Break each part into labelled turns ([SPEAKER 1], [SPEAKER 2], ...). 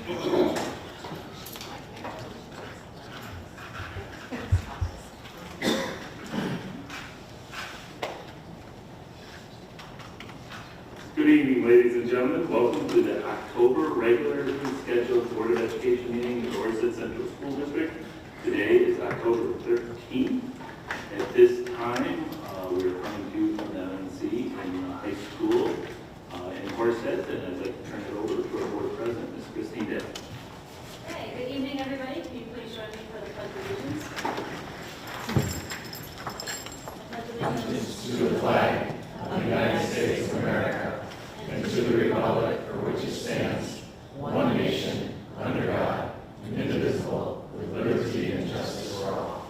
[SPEAKER 1] Good evening, ladies and gentlemen. Welcome to the October regularly scheduled Board of Education meeting in the Dorset Central School District. Today is October 13th. At this time, we are coming to you from the MNC in high school in Horseheads, and I'd like to turn it over to our Board President, Ms. Christine Day.
[SPEAKER 2] Hey, good evening, everybody. Can you please join me for the Pledge of Allegiance?
[SPEAKER 3] Allegiance to the flag of the United States of America and to the republic for which it stands, one nation, under God, indivisible, with liberty and justice for all.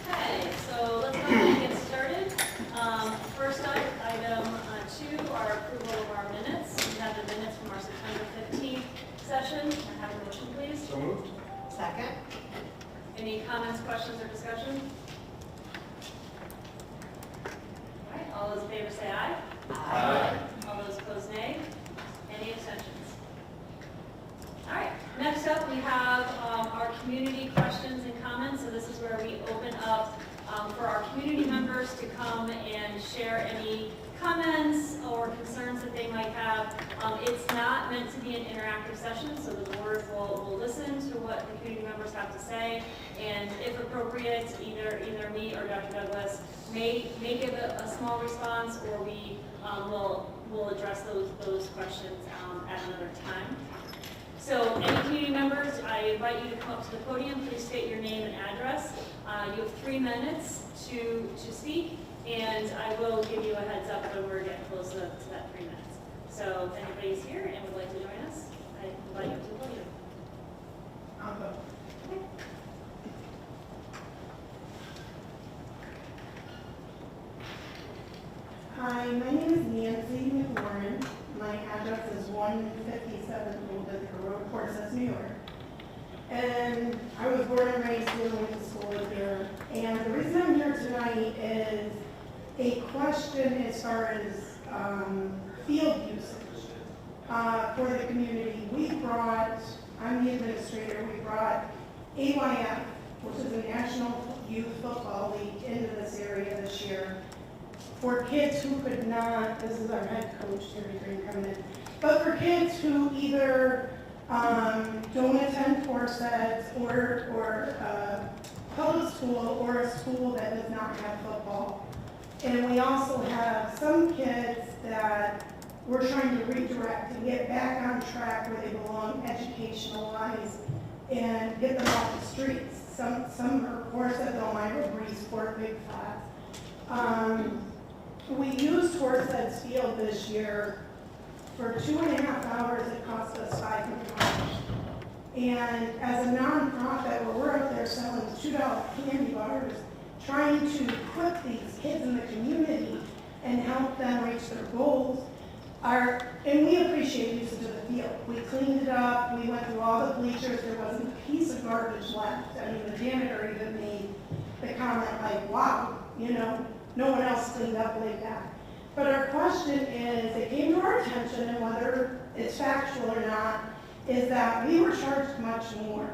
[SPEAKER 2] Okay, so let's go ahead and get started. First up, item 2, our approval of our minutes. We have the minutes from our September 15th session. Can I have a motion, please?
[SPEAKER 4] So moved.
[SPEAKER 5] Second.
[SPEAKER 2] Any comments, questions, or discussion? All right, all those in favor say aye.
[SPEAKER 4] Aye.
[SPEAKER 2] All those opposed, nay. Any abstentions? All right, next up we have our community questions and comments. So this is where we open up for our community members to come and share any comments or concerns that they might have. It's not meant to be an interactive session, so the board will listen to what the community members have to say, and if appropriate, either me or Dr. Douglas may give a small response, or we will address those questions at another time. So any community members, I invite you to come up to the podium. Please state your name and address. You have 3 minutes to speak, and I will give you a heads up when we're getting close to that 3 minutes. So if anybody's here and would like to join us, I invite you up to the podium.
[SPEAKER 5] I'll go.
[SPEAKER 2] Okay.
[SPEAKER 5] Hi, my name is Nancy McLaurin. My address is 157 Old Ithaca Road, Horseheads, New York. And I was born and raised here, went to school here. And the reason I'm here tonight is a question as far as field usage for the community. I'm the administrator, we brought AYF, which is a National Youth Football League, into this area this year for kids who could not, this is our head coach, Terry Green, coming in, but for kids who either don't attend Horseheads or public school or a school that does not have football. And we also have some kids that we're trying to redirect and get back on track where they belong educational-wise and get them off the streets. Some are Horseheads, Elmira, Breezeport, Big Flats. We used Horseheads Field this year for 2.5 hours. It cost us $500. And as a nonprofit, where we're out there selling $2 candy bars, trying to equip these kids in the community and help them reach their goals, and we appreciate usage of the field. We cleaned it up, we went through all the bleachers, there wasn't a piece of garbage left. I mean, the janitor even made the comment like, wow, no one else cleaned up like that. But our question is, it came to our attention, and whether it's factual or not, is that we were charged much more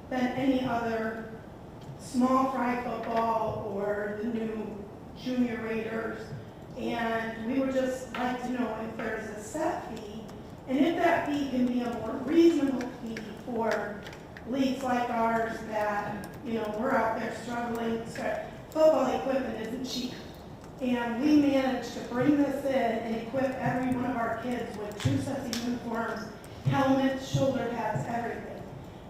[SPEAKER 5] than any other small fry football or the new junior Raiders. And we would just like to know if there's a set fee, and if that fee can be a more reasonable fee for leagues like ours that, we're out there struggling. Football equipment isn't cheap. And we managed to bring this in and equip every one of our kids with 2 sets of uniforms, helmets, shoulder pads, everything.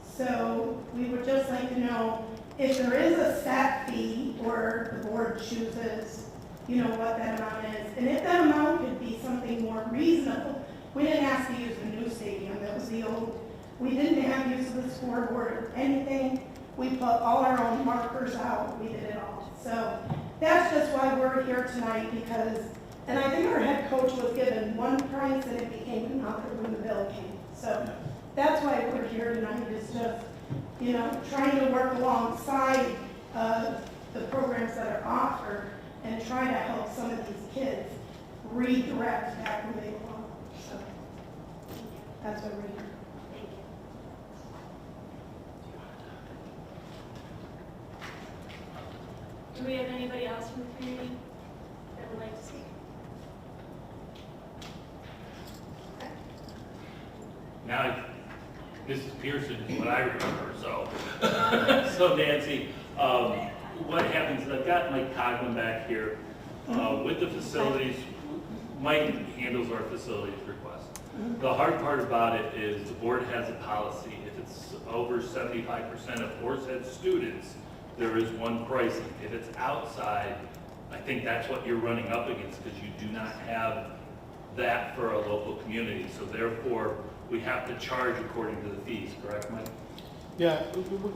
[SPEAKER 5] So we would just like to know if there is a set fee, or the board chooses, what that amount is. And if that amount could be something more reasonable. We didn't ask to use the new stadium. That was the old. We didn't have use of the scoreboard or anything. We put all our own markers out. We did it all. So that's just why we're here tonight, because, and I think our head coach was given one price and it became another when the bill came. So that's why we're here tonight, is just, trying to work alongside the programs that are offered and try to help some of these kids redirect back where they belong. So. That's what we're here.
[SPEAKER 2] Thank you. Do we have anybody else from the community that would like to speak? Okay.
[SPEAKER 1] Now, Mrs. Pearson is what I remember, so. So Nancy, what happens, I've got Mike Coghlan back here, with the facilities. Mike handles our facilities request. The hard part about it is the board has a policy. If it's over 75% of Horsehead students, there is one pricing. If it's outside, I think that's what you're running up against, because you do not have that for a local community. So therefore, we have to charge according to the fees, correct, Mike?
[SPEAKER 4] Yeah,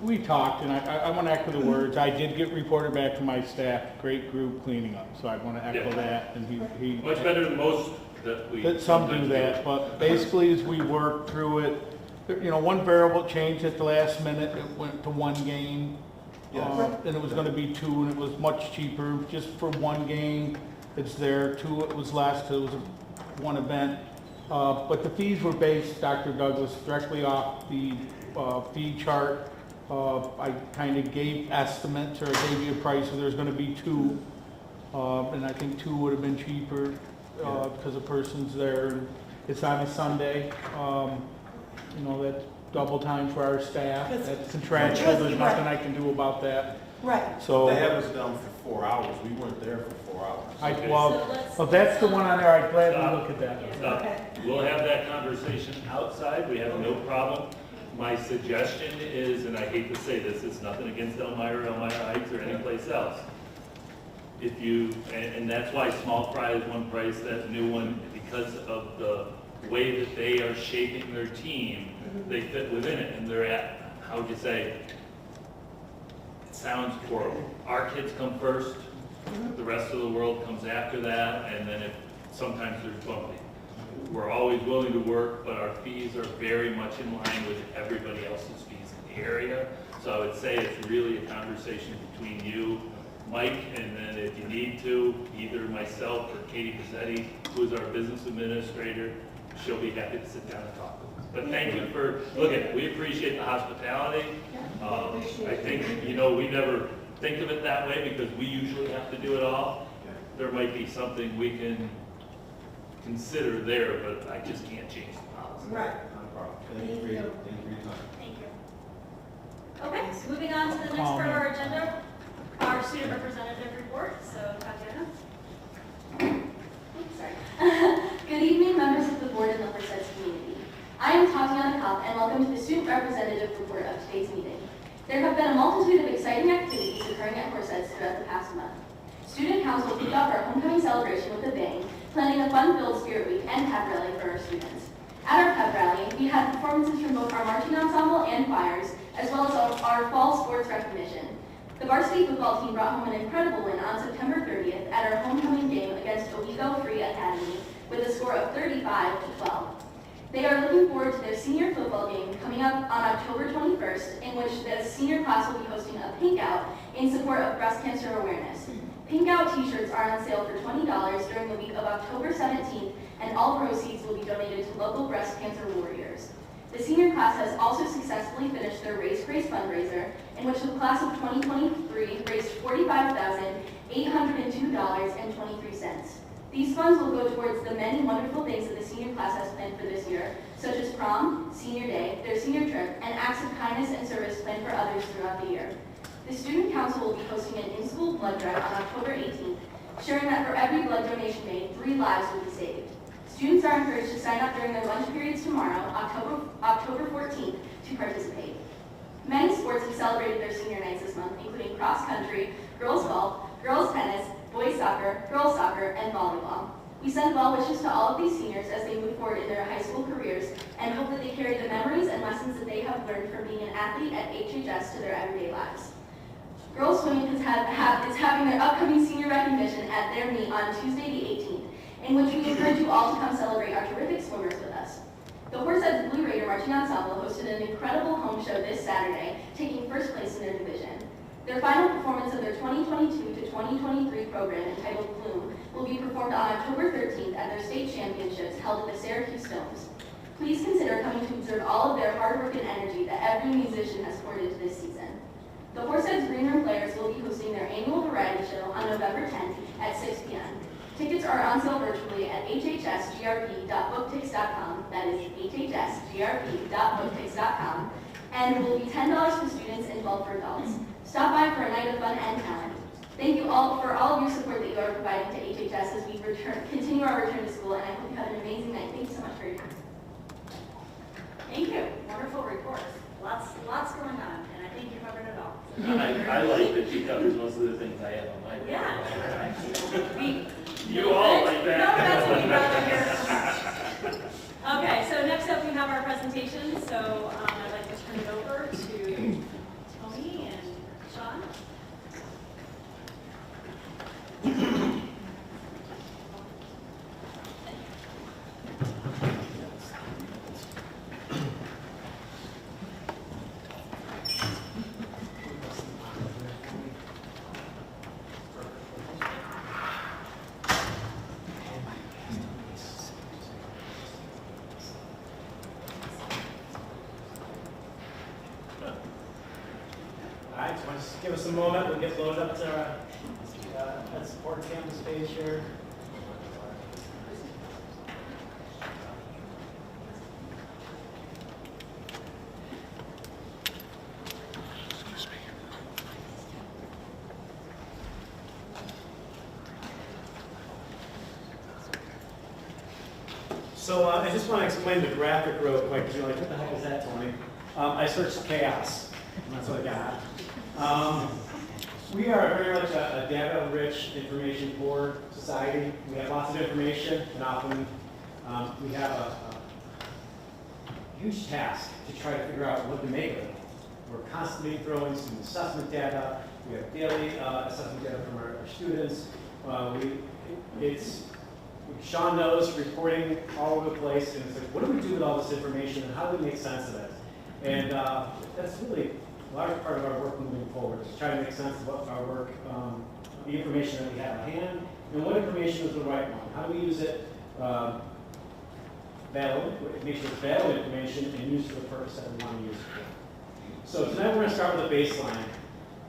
[SPEAKER 4] we talked, and I want to echo the words. I did get reported back to my staff, great group cleaning up, so I want to echo
[SPEAKER 1] Yeah.
[SPEAKER 4] that. And he
[SPEAKER 1] Much better than most that we.
[SPEAKER 4] that some do
[SPEAKER 1] sometimes
[SPEAKER 4] that, but basically as we work through it, you know, one variable changed at the last minute. It went to one game, and it was going to be two, and it was much cheaper just for one game. It's there. Two, it was last. It was one event, but the fees were based, Dr. Douglas, directly off the fee chart. I kind of gave estimates, or I gave you a price, so there's going to be two, and I think two would have been cheaper because a person's there. And it's on a Sunday. You know, that's double time for our staff. That's contractual. There's nothing I can do about that.
[SPEAKER 5] Right.
[SPEAKER 4] So
[SPEAKER 3] They have us down for 4 hours. We weren't there for 4 hours.
[SPEAKER 1] Okay.
[SPEAKER 4] well, that's the one on there. I'd gladly look at that.
[SPEAKER 1] Stop.
[SPEAKER 5] Okay.
[SPEAKER 1] We'll have that conversation outside, we have no problem. My suggestion is, and I hate to say this, it's nothing against Elmira Heights, or any place else. If you, and that's why small fry is one price, that new one, because of the way that they are shaping their team, they fit within it, and they're at, how would you say, it sounds horrible. Our kids come first, the rest of the world comes after that, and then sometimes there's bumping. We're always willing to work, but our fees are very much in line with everybody else's fees in the area. So I would say it's really a conversation between you, Mike, and then if you need to, either myself or Katie Pizzetti, who is our business administrator, she'll be happy to sit down and talk with us. But thank you for, we appreciate the hospitality. I think, you know, we never think of it that way because we usually have to do it all. There might be something we can consider there, but I just can't change the policy.
[SPEAKER 5] Right.
[SPEAKER 3] Not a problem. Thank you for your time.
[SPEAKER 2] Thank you. Okay, so moving on to the next part of our agenda, our student representative report. So Tatiana.
[SPEAKER 6] Oops, sorry. Good evening, members of the board and the Horsehead community. I am Tatiana Kopp, and welcome to the student representative report of today's meeting. There have been a multitude of exciting activities occurring at Horsehead throughout the past month. Student Council kicked off our homecoming celebration with a bang, planning a fun-filled spirit week and pep rally for our students. At our pep rally, we had performances from both our marching ensemble and choirs, as well as our fall sports recognition. The varsity football team brought home an incredible win on September 30th at our homecoming game against Owego Free Academy with a score of 35-12. They are looking forward to their senior football game coming up on October 21st, in which the senior class will be hosting a pink out in support of breast cancer awareness. Pink Out t-shirts are on sale for $20 during the week of October 17th, and all proceeds will be donated to local breast cancer warriors. The senior class has also successfully finished their Race Grace fundraiser, in which the class of 2023 raised $45,802.23. These funds will go towards the many wonderful things that the senior class has planned for this year, such as prom, senior day, their senior trip, and acts of kindness and service planned for others throughout the year. The Student Council will be hosting an in-school blood drive on October 18th, sharing that for every blood donation made, 3 lives will be saved. Students are encouraged to sign up during their lunch periods tomorrow, October 14th, to participate. Many sports have celebrated their senior nights this month, including cross country, girls golf, girls tennis, boys soccer, girls soccer, and volleyball. We send well wishes to all of these seniors as they move forward in their high school careers and hope that they carry the memories and lessons that they have learned from being an athlete at HHS to their everyday lives. Girls swimming is having their upcoming senior recognition at their meet on Tuesday the 18th, in which we encourage you all to come celebrate our terrific swimmers with us. The Horsehead Blue Raider Marching Ensemble hosted an incredible home show this Saturday, taking first place in their division. Their final performance of their 2022 to 2023 program, entitled Bloom, will be performed on October 13th at their state championships held at the Syracuse Domes. Please consider coming to observe all of their hard work and energy that every musician has poured into this season. The Horseheads Green Room Players will be hosting their annual variety show on November 10th at 6 p.m. Tickets are on sale virtually at hhsgrp.booktix.com, that is hhsgrp.booktix.com, and will be $10 for students and $12 for adults. Stop by for a night of fun and talent. Thank you all for all of your support that you are providing to HHS as we continue our return to school, and I hope you have an amazing night. Thank you so much for your time.
[SPEAKER 2] Thank you. Wonderful report. Lots going on, and I think you covered it all.
[SPEAKER 1] I like that she covers most of the things I have on my list.
[SPEAKER 2] Yeah.
[SPEAKER 1] You all like that.
[SPEAKER 2] No, that's what you got here. Okay, so next up we have our presentation. So I'd like to turn it over to Tony and Sean.
[SPEAKER 7] All right, so just give us a moment. We'll get loaded up to our support campus page here. So I just want to explain the graphic real quick, because you're like, what the heck is that, Tony? I searched chaos, and that's what I got. We are very much a data-rich, information-poor society. We have lots of information, and often we have a huge task to try to figure out what to make of it. We're constantly throwing student assessment data. We have daily assessment data from our students. Sean knows, reporting all over the place, and it's like, what do we do with all this information, and how do we make sense of it? And that's really a large part of our work moving forward, is trying to make sense of what our work, the information that we have at hand, and what information is the right one. How do we use it make sure it's valid information and use it for the purpose that we want to use it for. So tonight we're going to start with a baseline.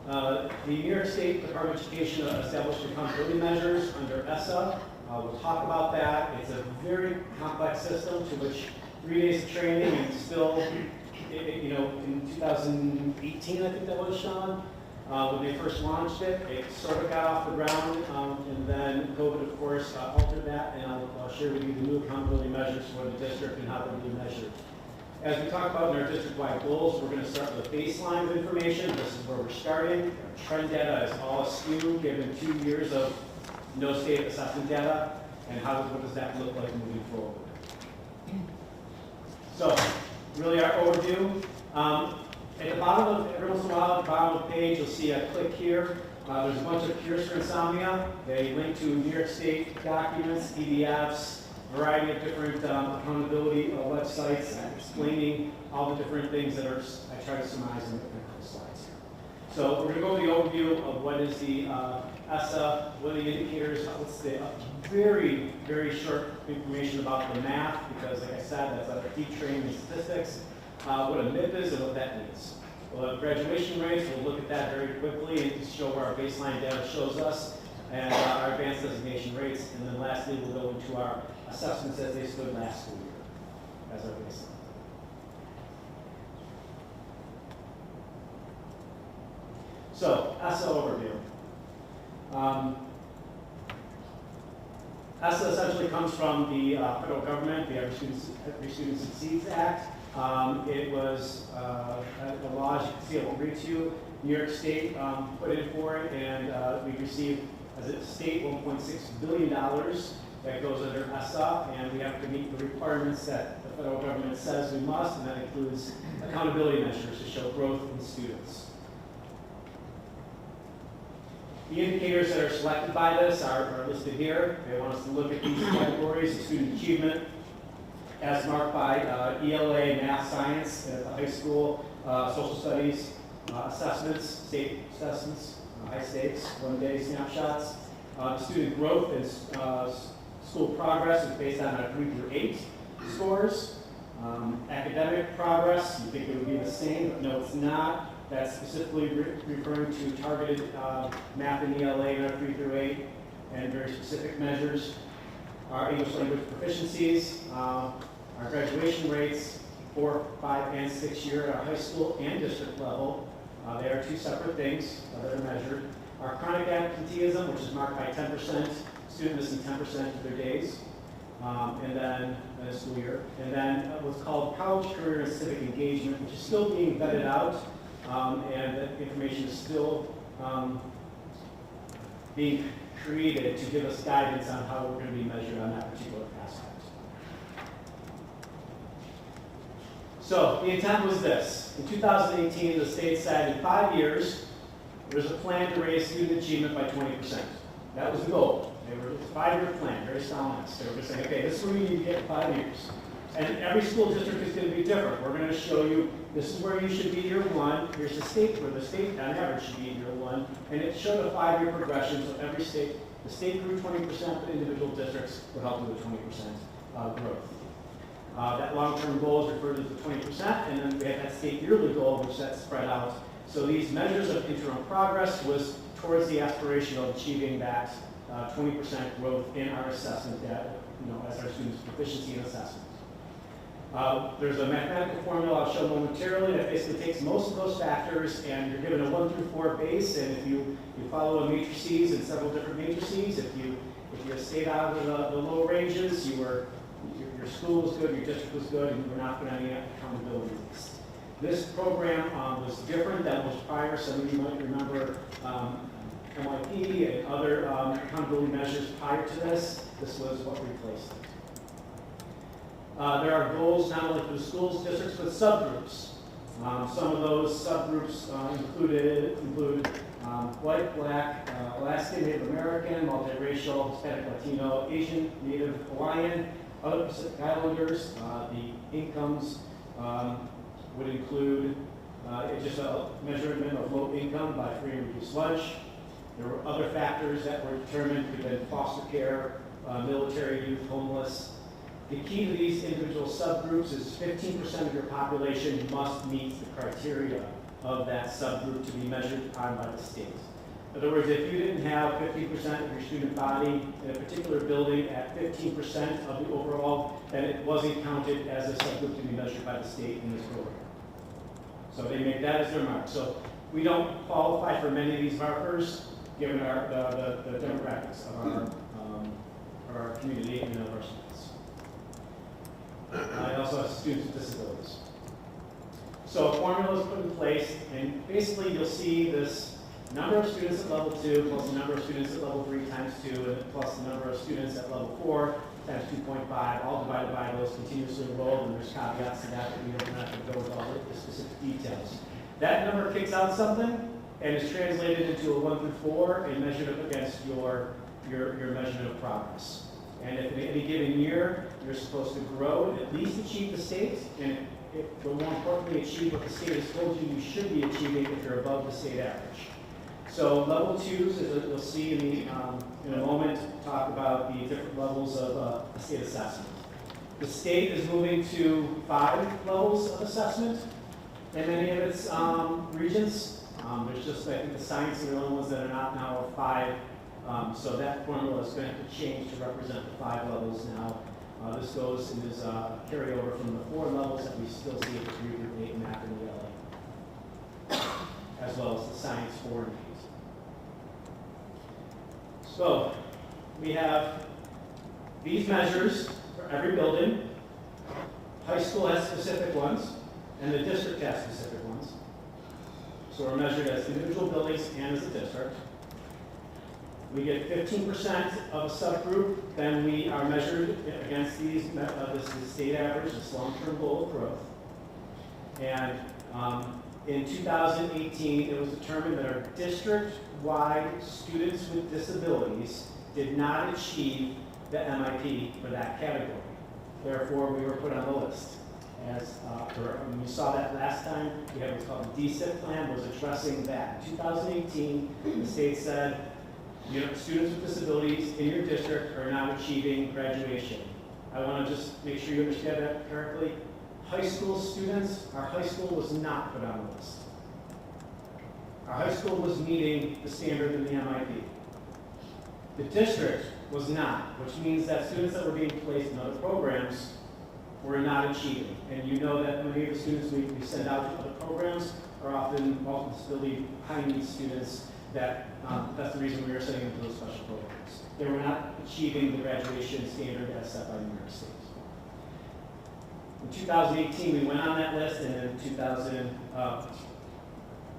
[SPEAKER 7] The New York State Department of Education established accountability measures under ESSA. We'll talk about that. It's a very complex system to which 3 days of training, and still, in 2018, I think that was, Sean, when they first launched it, it sort of got off the ground, and then COVID, of course, altered that, and I'll share with you the new accountability measures for the district and how they'll be measured. As we talk about in our district-wide goals, we're going to start with a baseline of information. This is where we're starting. Trend data is all askew, given 2 years of no state assessment data, and what does that look like moving forward. So, really our overview. At the bottom of, every once in a while, at the bottom of the page, you'll see a click here. There's a bunch of cures for insomnia. They link to New York State documents, PDFs, a variety of different accountability websites explaining all the different things that I try to surmise in the slides here. So we're going to go over the overview of what is the ESSA, what are the indicators, what's the very, very short information about the math, because like I said, that's a deep training in statistics, what a MIP is and what that means. Well, graduation rates, we'll look at that very quickly and show where our baseline data shows us, and our advanced designation rates, and then lastly we'll go into our assessments as they stood last school year as our baseline. So, ESSA overview. ESSA essentially comes from the federal government, the Every Student Succeeds Act. It was a law, as you can see, I won't read to you. New York State put in for it, and we received, as a state, $1.6 billion that goes under ESSA, and we have to meet the requirements that the federal government says we must, and that includes accountability measures to show growth in students. The indicators that are selected by this are listed here. They want us to look at these categories of student achievement as marked by ELA, math, science at the high school, social studies, assessments, state assessments, high stakes, one-day snapshots. Student growth and school progress is based on our 3 through 8 scores. academic progress, you think it would be the same, but no, it's not. That's specifically referring to targeted math and ELA in our 3 through 8 and very specific measures. Our English language proficiencies, our graduation rates, 4, 5, and 6 year at our high school and district level. They are 2 separate things that are measured. Our chronic absenteeism, which is marked by 10%, student missing 10% of their days, and then the school year. And then what's called college, career, and civic engagement, which is still being vetted out, and the information is still being created to give us guidance on how we're going to be measured on that particular aspect. So the intent was this. In 2018, the state said in 5 years, there's a plan to raise student achievement by 20%. That was the goal. It was a 5-year plan, very solemn. They were just saying, okay, this is where we need to get in 5 years. And every school district is going to be different. We're going to show you, this is where you should be year 1. Here's the state, where the state on average should be in year 1. And it showed a 5-year progression, so every state, the state grew 20%, but individual districts were held to a 20% growth. That long-term goal is referred to as the 20%, and then we have that state yearly goal, which that's spread out. So these measures of interim progress was towards the aspiration of achieving that 20% growth in our assessment data, as our students' proficiency in assessment. There's a mathematical formula I'll show momentarily that basically takes most of those factors, and you're given a 1 through 4 base, and if you follow a matrices and several different matrices, if you stayed out of the low ranges, your school was good, your district was good, and you were not going to have any accountability list. This program was different than was prior. Some of you might remember MIP and other accountability measures prior to this. This was what replaced it. There are goals not only for the schools, districts, but subgroups. Some of those subgroups include white, black, Alaskan, Native American, multiracial, Hispanic, Latino, Asian, Native, Hawaiian, other Pacific Islanders. The incomes would include just a measurement of low income by free and reduced lunch. There were other factors that were determined, could have been foster care, military youth, homeless. The key to these individual subgroups is 15% of your population must meet the criteria of that subgroup to be measured upon by the state. In other words, if you didn't have 50% of your student body in a particular building at 15% of the overall, then it wasn't counted as a subgroup to be measured by the state in this program. So they make that as their mark. So we don't qualify for many of these markers given the demographics of our community and of our students. I also have students with disabilities. So a formula is put in place, and basically you'll see this number of students at level 2 plus the number of students at level 3 times 2, and plus the number of students at level 4 times 2.5, all divided by those continuously enrolled, and there's caveats to that we don't have to go with all the specific details. That number kicks out something and is translated into a 1 through 4 and measured up against your measurement of progress. And if in any given year you're supposed to grow, at least achieve the state, and but more importantly, achieve what the state has told you should be achieving if you're above the state average. So level 2s, as you'll see in a moment, talk about the different levels of state assessment. The state is moving to 5 levels of assessment in many of its regions. There's just, I think, the science are the only ones that are not now 5. So that formula is going to have to change to represent the 5 levels now. This goes and is a carryover from the 4 levels that we still see at the 3 through 8 math and ELA, as well as the science 4 and 8. So we have these measures for every building. High school has specific ones, and the district has specific ones. So we're measured as individual buildings and as a district. We get 15% of a subgroup, then we are measured against this state average, this long-term goal of growth. And in 2018, it was determined that our district-wide students with disabilities did not achieve the MIP for that category. Therefore, we were put on the list. When you saw that last time, we have what's called the DSIP plan, was addressing that. In 2018, the state said, students with disabilities in your district are not achieving graduation. I want to just make sure you understand that correctly. high school students, our high school was not put on the list. Our high school was meeting the standard in the MIP. The district was not, which means that students that were being placed in other programs were not achieving. And you know that many of the students we send out to other programs are often multiple disability high needs students that that's the reason we were sending them to those special programs. They were not achieving the graduation standard as set by New York State. In 2018, we went on that list, and in 2000,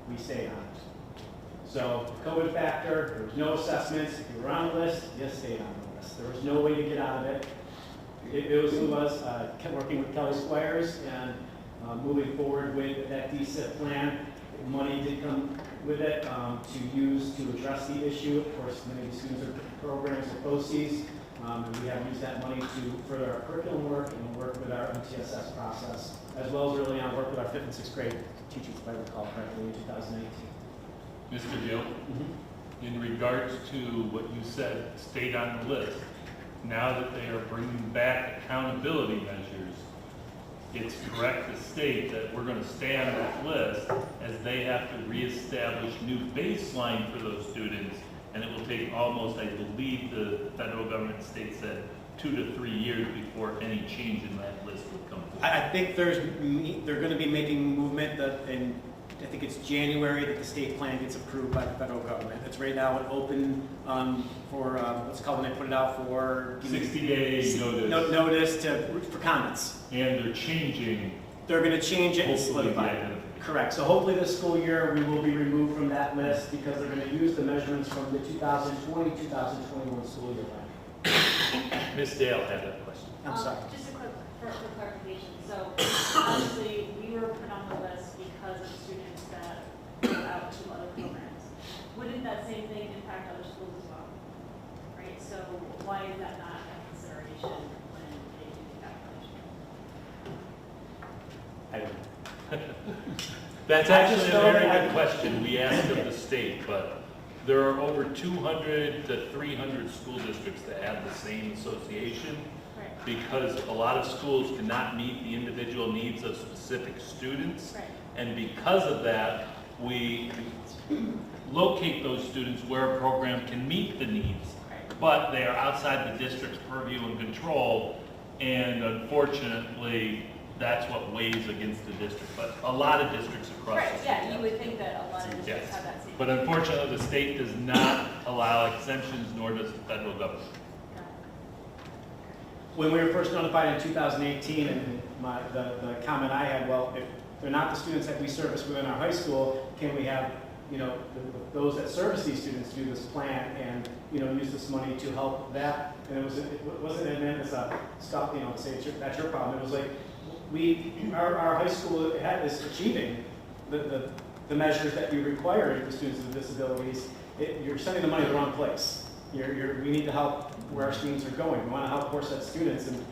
[SPEAKER 7] we stayed on it. So the COVID factor, there was no assessments. If you were on the list, you stayed on the list. There was no way to get out of it. It was kept working with Kelly Squires and moving forward with that DSIP plan. Money did come with it to use to address the issue. Of course, many of the students are programs or OCs, and we have used that money to further our curriculum work and work with our MTSS process, as well as early on work with our 5th and 6th grade teachers, if I recall correctly, in 2018.
[SPEAKER 8] Mr. Gill, in regards to what you said, stayed on the list, now that they are bringing back accountability measures, it's correct to state that we're going to stay on that list as they have to reestablish new baseline for those students, and it will take almost, I believe the federal government state said, 2 to 3 years before any change in that list would come forward.
[SPEAKER 7] I think they're going to be making movement that in, I think it's January that the state plan gets approved by the federal government. It's right now an open for what's it called when they put it out for
[SPEAKER 8] 60 days notice.
[SPEAKER 7] Notice for comments.
[SPEAKER 8] And they're changing.
[SPEAKER 7] They're going to change it and
[SPEAKER 8] Hopefully
[SPEAKER 7] solidify it. Correct. So hopefully this school year we will be removed from that list because they're going to use the measurements from the 2020-2021 school year plan.
[SPEAKER 8] Ms. Dale had that question.
[SPEAKER 7] I'm sorry.
[SPEAKER 2] Just a quick for clarification. So obviously we were put on the list because of students that go out to other programs. Wouldn't that same thing impact other schools as well? Right? So why is that not a consideration when they do the calculation?
[SPEAKER 7] I don't know.
[SPEAKER 8] That's actually a very good question we asked of the state, but there are over 200 to 300 school districts that have the same association
[SPEAKER 2] Right.
[SPEAKER 8] because a lot of schools cannot meet the individual needs of specific students.
[SPEAKER 2] Right.
[SPEAKER 8] And because of that, we locate those students where a program can meet the needs,
[SPEAKER 2] Right.
[SPEAKER 8] but they are outside the district's purview and control, and unfortunately, that's what weighs against the district. But a lot of districts across
[SPEAKER 2] Right,
[SPEAKER 8] the state.
[SPEAKER 2] yeah, you would think that a lot of districts
[SPEAKER 8] Yes.
[SPEAKER 2] have that same.
[SPEAKER 8] But unfortunately, the state does not allow exemptions, nor does the federal government.
[SPEAKER 7] When we were first notified in 2018, and the comment I had, well, if they're not the students that we service within our high school, can we have, those that service these students do this plan and, use this money to help that? And it wasn't meant as a stop, to say that's your problem. It was like, our high school is achieving the measures that you require of the students with disabilities. You're sending the money to the wrong place. We need to help where our students are going. We want to help course set students, and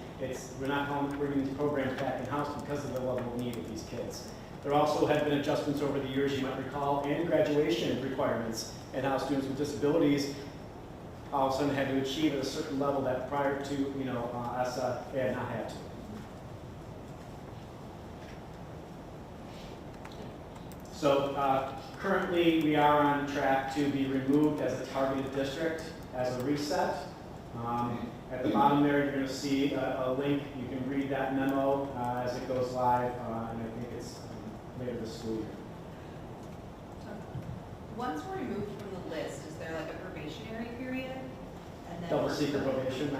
[SPEAKER 7] we're not bringing these programs back in-house because of the level of need of these kids. There also have been adjustments over the years, you might recall, in graduation requirements and how students with disabilities all of a sudden had to achieve at a certain level that prior to, ESSA, they had not had to. So currently we are on track to be removed as a targeted district as a reset. At the bottom there, you're going to see a link. You can read that memo as it goes live, and I think it's later this school year.
[SPEAKER 9] Once we're removed from the list, is there like a probationary period? And then
[SPEAKER 7] Double secret probation.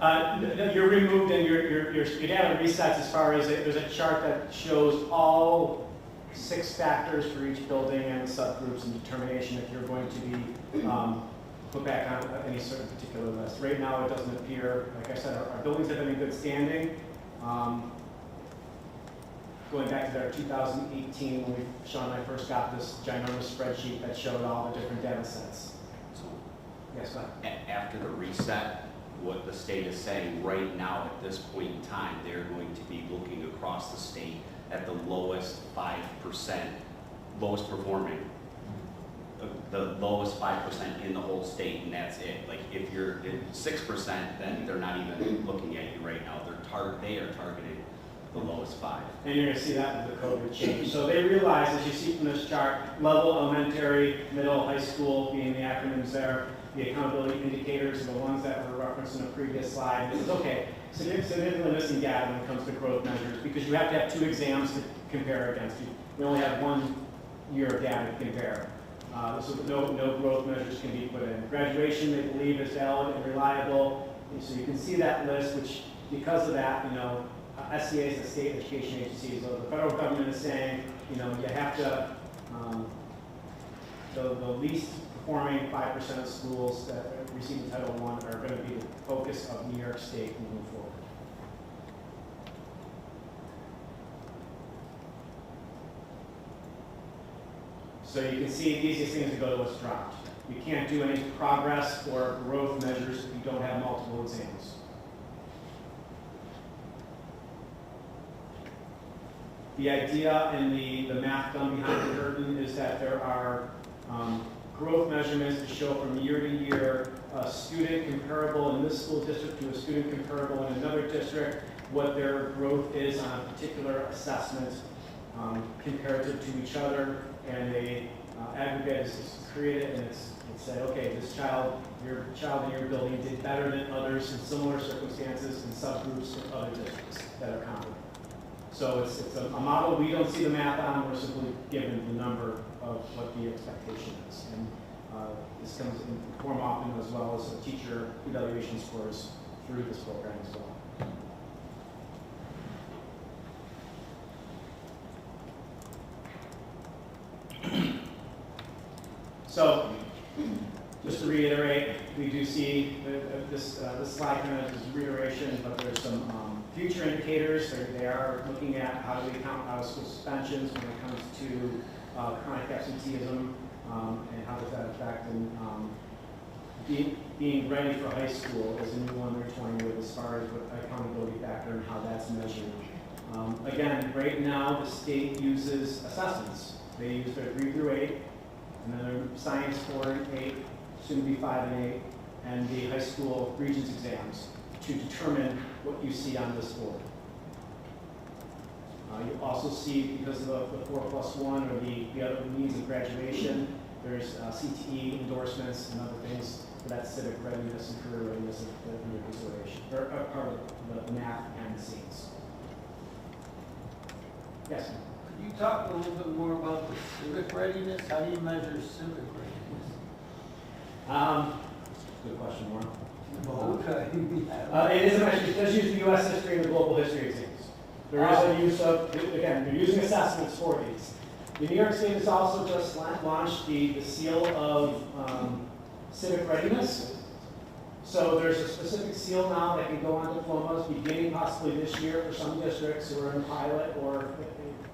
[SPEAKER 7] No, you're removed and you have resets as far as there's a chart that shows all 6 factors for each building and the subgroups and determination if you're going to be put back on any certain particular list. Right now it doesn't appear, like I said, our buildings have been in good standing. Going back to our 2018 when Sean and I first got this ginormous spreadsheet that showed all the different data sets.
[SPEAKER 10] So
[SPEAKER 7] Yes, go ahead.
[SPEAKER 10] after the reset, what the state is saying right now at this point in time, they're going to be looking across the state at the lowest 5%, lowest performing the lowest 5% in the whole state, and that's it. Like, if you're at 6%, then they're not even looking at you right now. They are targeting the lowest 5.
[SPEAKER 7] And you're going to see that with the COVID change. So they realize, as you see from this chart, level, elementary, middle, high school being the acronyms there, the accountability indicators are the ones that were referenced in the previous slide. This is okay. Significantly missing data when it comes to growth measures because you have to have 2 exams to compare against. We only have 1 year of data to compare. So no growth measures can be put in. Graduation, they believe, is valid and reliable. And so you can see that list, which because of that, SEA is the state education agency, so the federal government is saying, you have to, the least performing 5% of schools that are receiving Title I are going to be the focus of New York State moving forward. So you can see the easiest thing is to go to what's dropped. You can't do any progress or growth measures if you don't have multiple exams. The idea and the math done behind the curtain is that there are growth measurements to show from year to year a student comparable in this school district to a student comparable in another district, what their growth is on a particular assessment comparative to each other, and they aggregate is created, and it's said, okay, your child in your building did better than others in similar circumstances and subgroups of other districts that are comparable. So it's a model we don't see the math on, we're simply given the number of what the expectation is. And this comes in form often as well as teacher evaluation scores through this program as well. So, just to reiterate, we do see this slide kind of is reiteration, but there's some future indicators. They are looking at how do we count out of school suspensions when it comes to chronic absenteeism and how does that affect and being ready for high school is a new one they're toying with as far as what accountability factor and how that's measured. Again, right now the state uses assessments. They use their 3 through 8, and then their science 4 and 8, soon to be 5 and 8, and the high school Regents exams to determine what you see on this board. You also see, because of the 4+1 or the other means of graduation, there's CTE endorsements and other things for that civic readiness and career readiness under consideration, or part of the math behind the scenes. Yes?
[SPEAKER 11] Could you talk a little bit more about the civic readiness? How do you measure civic readiness?
[SPEAKER 7] Good question, Warren.
[SPEAKER 11] Okay.
[SPEAKER 7] It is a measure. It does use the U.S. history and the global history exams. There is a use of, again, they're using assessments for these. The New York State has also just launched the seal of civic readiness. So there's a specific seal now that can go on diplomas beginning possibly this year for some districts who are in pilot or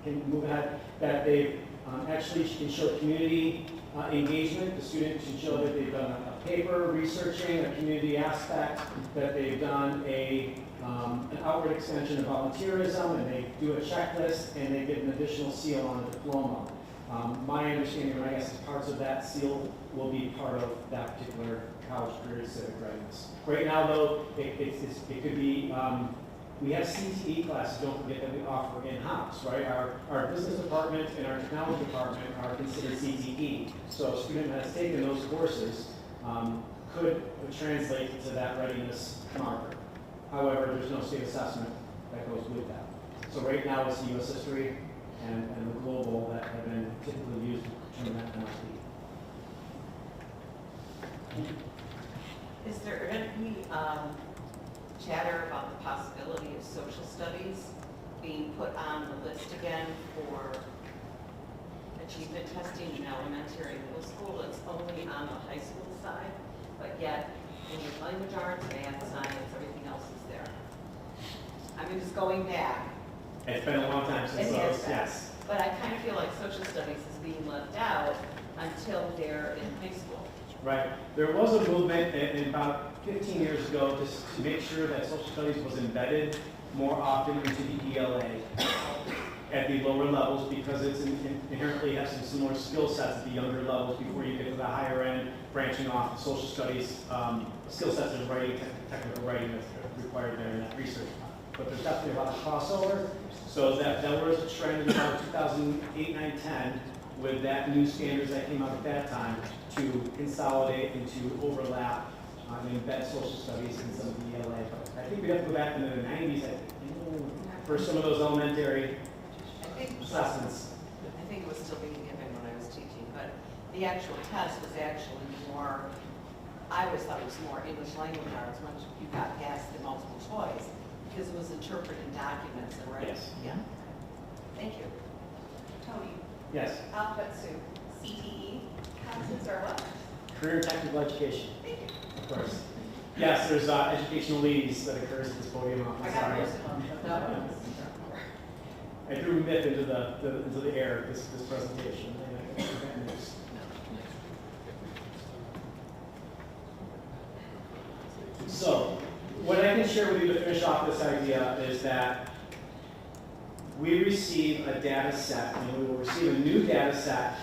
[SPEAKER 7] can move ahead, that they actually can show community engagement. The student should show that they've done a paper researching a community aspect, that they've done an outward extension of volunteerism, and they do a checklist, and they get an additional seal on a diploma. My understanding, or I guess, is parts of that seal will be part of that particular college career civic readiness. Right now, though, it could be, we have CTE classes, don't forget, that we offer in-house, right? Our business department and our technology department are considered CTE. So a student that has taken those courses could translate to that readiness marker. However, there's no state assessment that goes with that. So right now it's the U.S. history and the global that have been typically used to determine that MIP.
[SPEAKER 9] Is there any chatter about the possibility of social studies being put on the list again for achievement testing in elementary and middle school? It's only on the high school side, but yet English language arts, math, science, everything else is there. I mean, just going back.
[SPEAKER 7] It's been a long time since those, yes.
[SPEAKER 9] But I kind of feel like social studies is being left out until they're in high school.
[SPEAKER 7] Right. There was a movement in about 15 years ago to make sure that social studies was embedded more often into the ELA. at the lower levels because it's inherently has some similar skill sets at the younger levels before you get to the higher end, branching off the social studies skill sets of writing, technical writing that's required there in that research. But there's definitely a lot of crossover. So that was a trend in about 2008, 9, 10 with that new standards that came out at that time to consolidate and to overlap and embed social studies in some of the ELA. But I think we have to go back into the 90s for some of those elementary assessments.
[SPEAKER 9] I think it was still being given when I was teaching, but the actual test was actually more, I always thought it was more English language arts once you got past the multiple choice, because it was interpreting documents and writing.
[SPEAKER 7] Yes.
[SPEAKER 9] Yeah. Thank you.
[SPEAKER 12] Tony,
[SPEAKER 7] Yes.
[SPEAKER 12] alphabet soup, CTE, concepts or what?
[SPEAKER 7] Career and technical education,
[SPEAKER 12] Thank you.
[SPEAKER 7] of course. Yes, there's educational leads that occurs at this podium. I'm
[SPEAKER 12] I got
[SPEAKER 7] sorry.
[SPEAKER 12] most of them, but that one was.
[SPEAKER 7] I threw myth into the air this presentation. So, what I can share with you to finish off this idea is that we receive a data set, and we will receive a new data set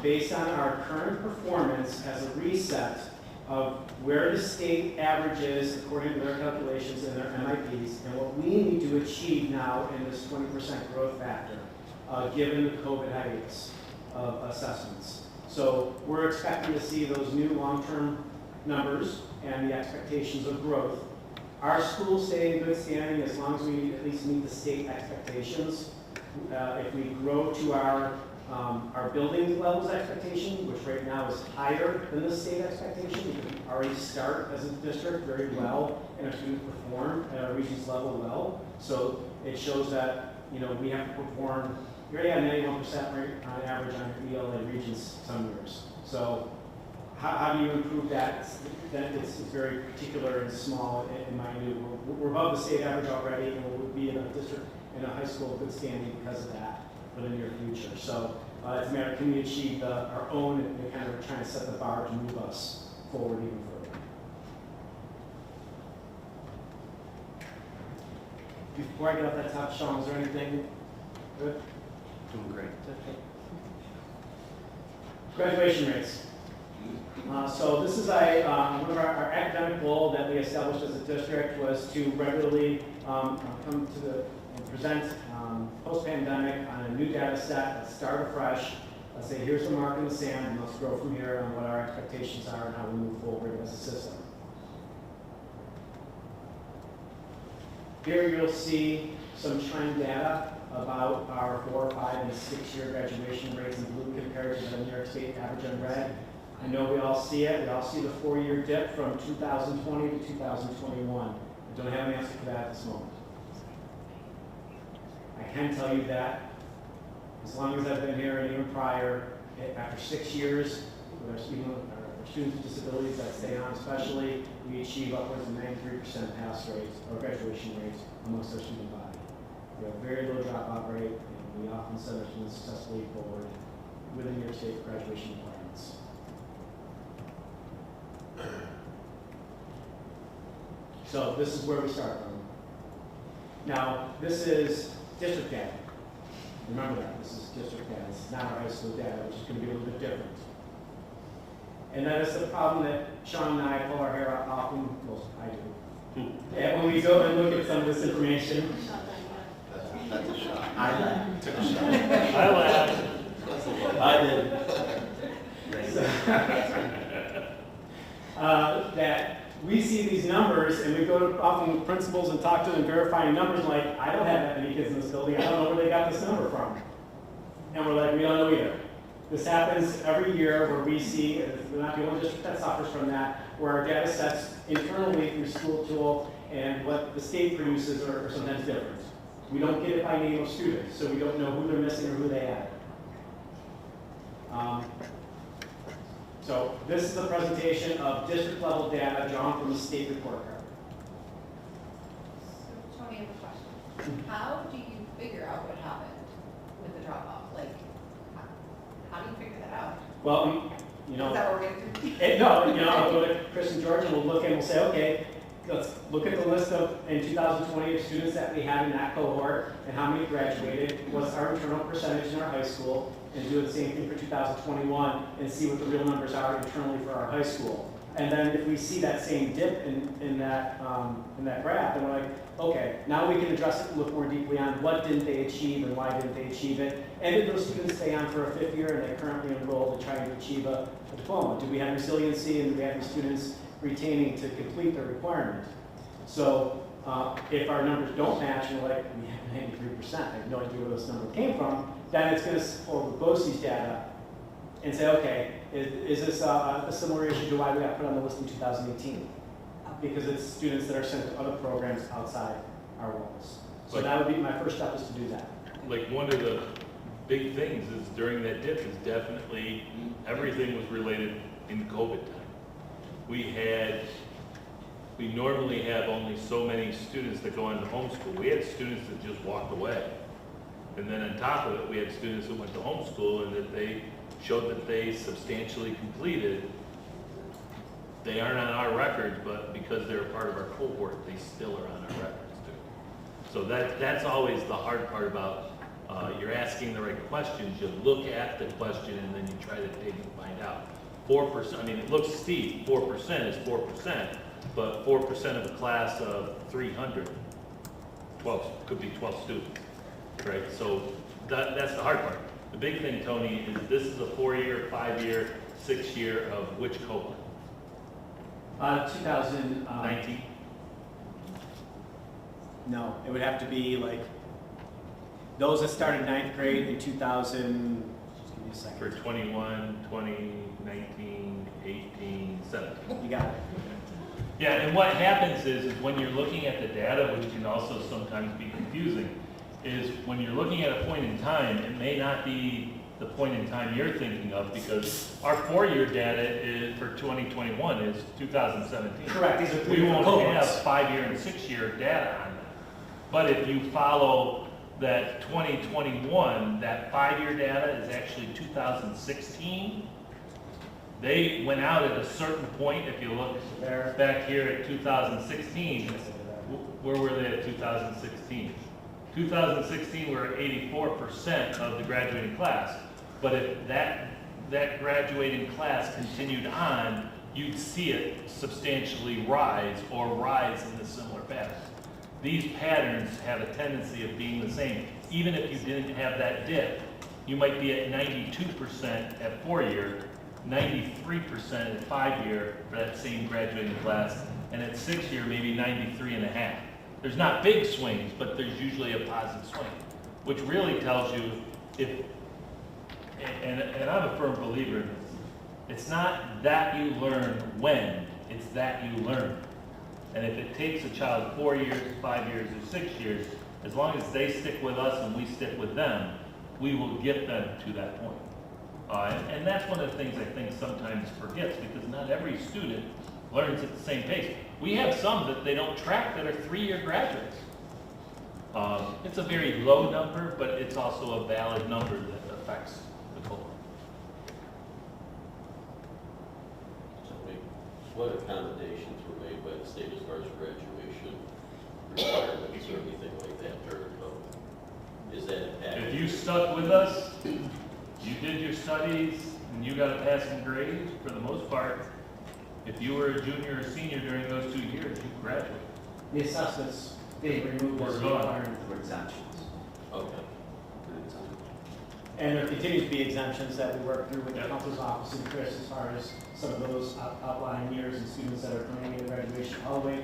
[SPEAKER 7] based on our current performance as a reset of where the state averages according to their calculations and their MIPs, and what we need to achieve now in this 20% growth factor, given the COVID hiatus of assessments. So we're expecting to see those new long-term numbers and the expectations of growth. Our schools stay in good standing as long as we at least meet the state expectations. If we grow to our building levels expectation, which right now is higher than the state expectation, because we already start as a district very well and our students perform at our region's level well. So it shows that, you know, we have to perform, we already have 91% rate on average on your ELA regions some years. So how do you improve that? It's very particular and small and minute. We're above the state average already, and we'll be in a district, in a high school of good standing because of that for the near future. So it's a matter of can we achieve our own and kind of trying to set the bar to move us forward even further. Before I get off that top, Sean, is there anything good?
[SPEAKER 10] Doing great.
[SPEAKER 7] Graduation rates. So this is one of our academic goal that we established as a district was to regularly come to and present post-pandemic on a new data set, let's start afresh, let's say here's the mark in the sand, and let's grow from here on what our expectations are and how we move forward as a system. Here you'll see some trend data about our 4, 5, and 6-year graduation rates in blue compared to the New York State average in red. I know we all see it. We all see the 4-year dip from 2020 to 2021. I don't have an answer for that at this moment. I can tell you that as long as I've been here and even prior, after 6 years, with our students with disabilities that stay on especially, we achieve upwards of 93% pass rates or graduation rates amongst our student body. We have a very low dropout rate, and we often send our students successfully forward with the New York State graduation requirements. So this is where we start from. Now, this is district data. Remember that, this is district data. It's not our high school data, which is going to be a little bit different. And that is the problem that Sean and I pull our hair out often, well, I do. And when we go and look at some of this information,
[SPEAKER 3] That's a shot.
[SPEAKER 7] I
[SPEAKER 3] Took a shot.
[SPEAKER 8] I laughed.
[SPEAKER 3] I did.
[SPEAKER 7] that we see these numbers and we go to often principals and talk to them verifying numbers and like, I don't have that many kids in this building, I don't know where they got this number from. And we're like, we don't know either. This happens every year where we see, we're not the only district that suffers from that, where our data sets internally through school tool and what the state produces are sometimes different. We don't get it by name of students, so we don't know who they're missing or who they added. So this is a presentation of district level data drawn from the state report card.
[SPEAKER 12] So Tony, I have a question. How do you figure out what happened with the drop off? Like, how do you figure that out?
[SPEAKER 7] Well, you know,
[SPEAKER 12] Is that what we're getting through?
[SPEAKER 7] no, you know, I'll go to Chris and George and we'll look and we'll say, okay, let's look at the list of, in 2020, of students that we had in that cohort and how many graduated, what's our internal percentage in our high school, and do the same thing for 2021 and see what the real numbers are internally for our high school. And then if we see that same dip in that graph, then we're like, okay, now we can address it and look more deeply on what didn't they achieve and why didn't they achieve it. And did those students stay on for a 5th year and they currently enrolled and trying to achieve a diploma? Do we have resiliency and do we have the students retaining to complete their requirement? So if our numbers don't match and we're like, we have 93%, I have no idea where this number came from, then it's going to forward BOCES data and say, okay, is this a similar issue to why we got put on the list in 2018? Because it's students that are sent to other programs outside our walls. So that would be my first step, is to do that.
[SPEAKER 8] Like, one of the big things is during that dip is definitely everything was related in COVID time. We normally have only so many students that go into homeschool. We had students that just walked away. And then on top of it, we had students who went to homeschool and that they showed that they substantially completed. They aren't on our records, but because they're a part of our cohort, they still are on our records too. So that's always the hard part about you're asking the right questions. You look at the question and then you try to dig and find out. 4%, I mean, it looks steep, 4% is 4%, but 4% of a class of 300, 12, could be 12 students, right? So that's the hard part. The big thing, Tony, is this is a 4-year, 5-year, 6-year of which cohort?
[SPEAKER 7] 2019. No, it would have to be like those that started 9th grade in 2000. Just give me a second.
[SPEAKER 8] For 21, 20, 19, 18, 17.
[SPEAKER 7] You got it.
[SPEAKER 8] Yeah, and what happens is when you're looking at the data, which can also sometimes be confusing, is when you're looking at a point in time, it may not be the point in time you're thinking of, because our 4-year data is for 2021 is 2017.
[SPEAKER 7] Correct. These are
[SPEAKER 8] We won't have
[SPEAKER 7] cohorts.
[SPEAKER 8] 5-year and 6-year data on that. But if you follow that 2021, that 5-year data is actually 2016. They went out at a certain point. If you look back here at 2016, where were they at 2016? 2016, we're at 84% of the graduating class. But if that graduating class continued on, you'd see it substantially rise or rise in a similar pattern. These patterns have a tendency of being the same. Even if you didn't have that dip, you might be at 92% at 4-year, 93% at 5-year for that same graduating class, and at 6-year, maybe 93.5. There's not big swings, but there's usually a positive swing, which really tells you if, and I'm a firm believer in this, it's not that you learn when, it's that you learn. And if it takes a child 4 years, 5 years, or 6 years, as long as they stick with us and we stick with them, we will get them to that point. And that's one of the things I think sometimes forgets, because not every student learns at the same pace. We have some that they don't track that are 3-year graduates. It's a very low number, but it's also a valid number that affects the cohort.
[SPEAKER 13] What accommodations were made by the state as far as graduation requirements or anything like that during COVID? Is that a package?
[SPEAKER 8] If you stuck with us, you did your studies, and you got a passing grade, for the most part, if you were a junior or senior during those 2 years, you graduated.
[SPEAKER 7] The assessments being removed as requirement for exemptions.
[SPEAKER 13] Okay.
[SPEAKER 7] And there continues to be exemptions that we work through with the
[SPEAKER 8] Yep.
[SPEAKER 7] counselor's office and Chris, as far as some of those outlying years and students that are coming into graduation. All the way,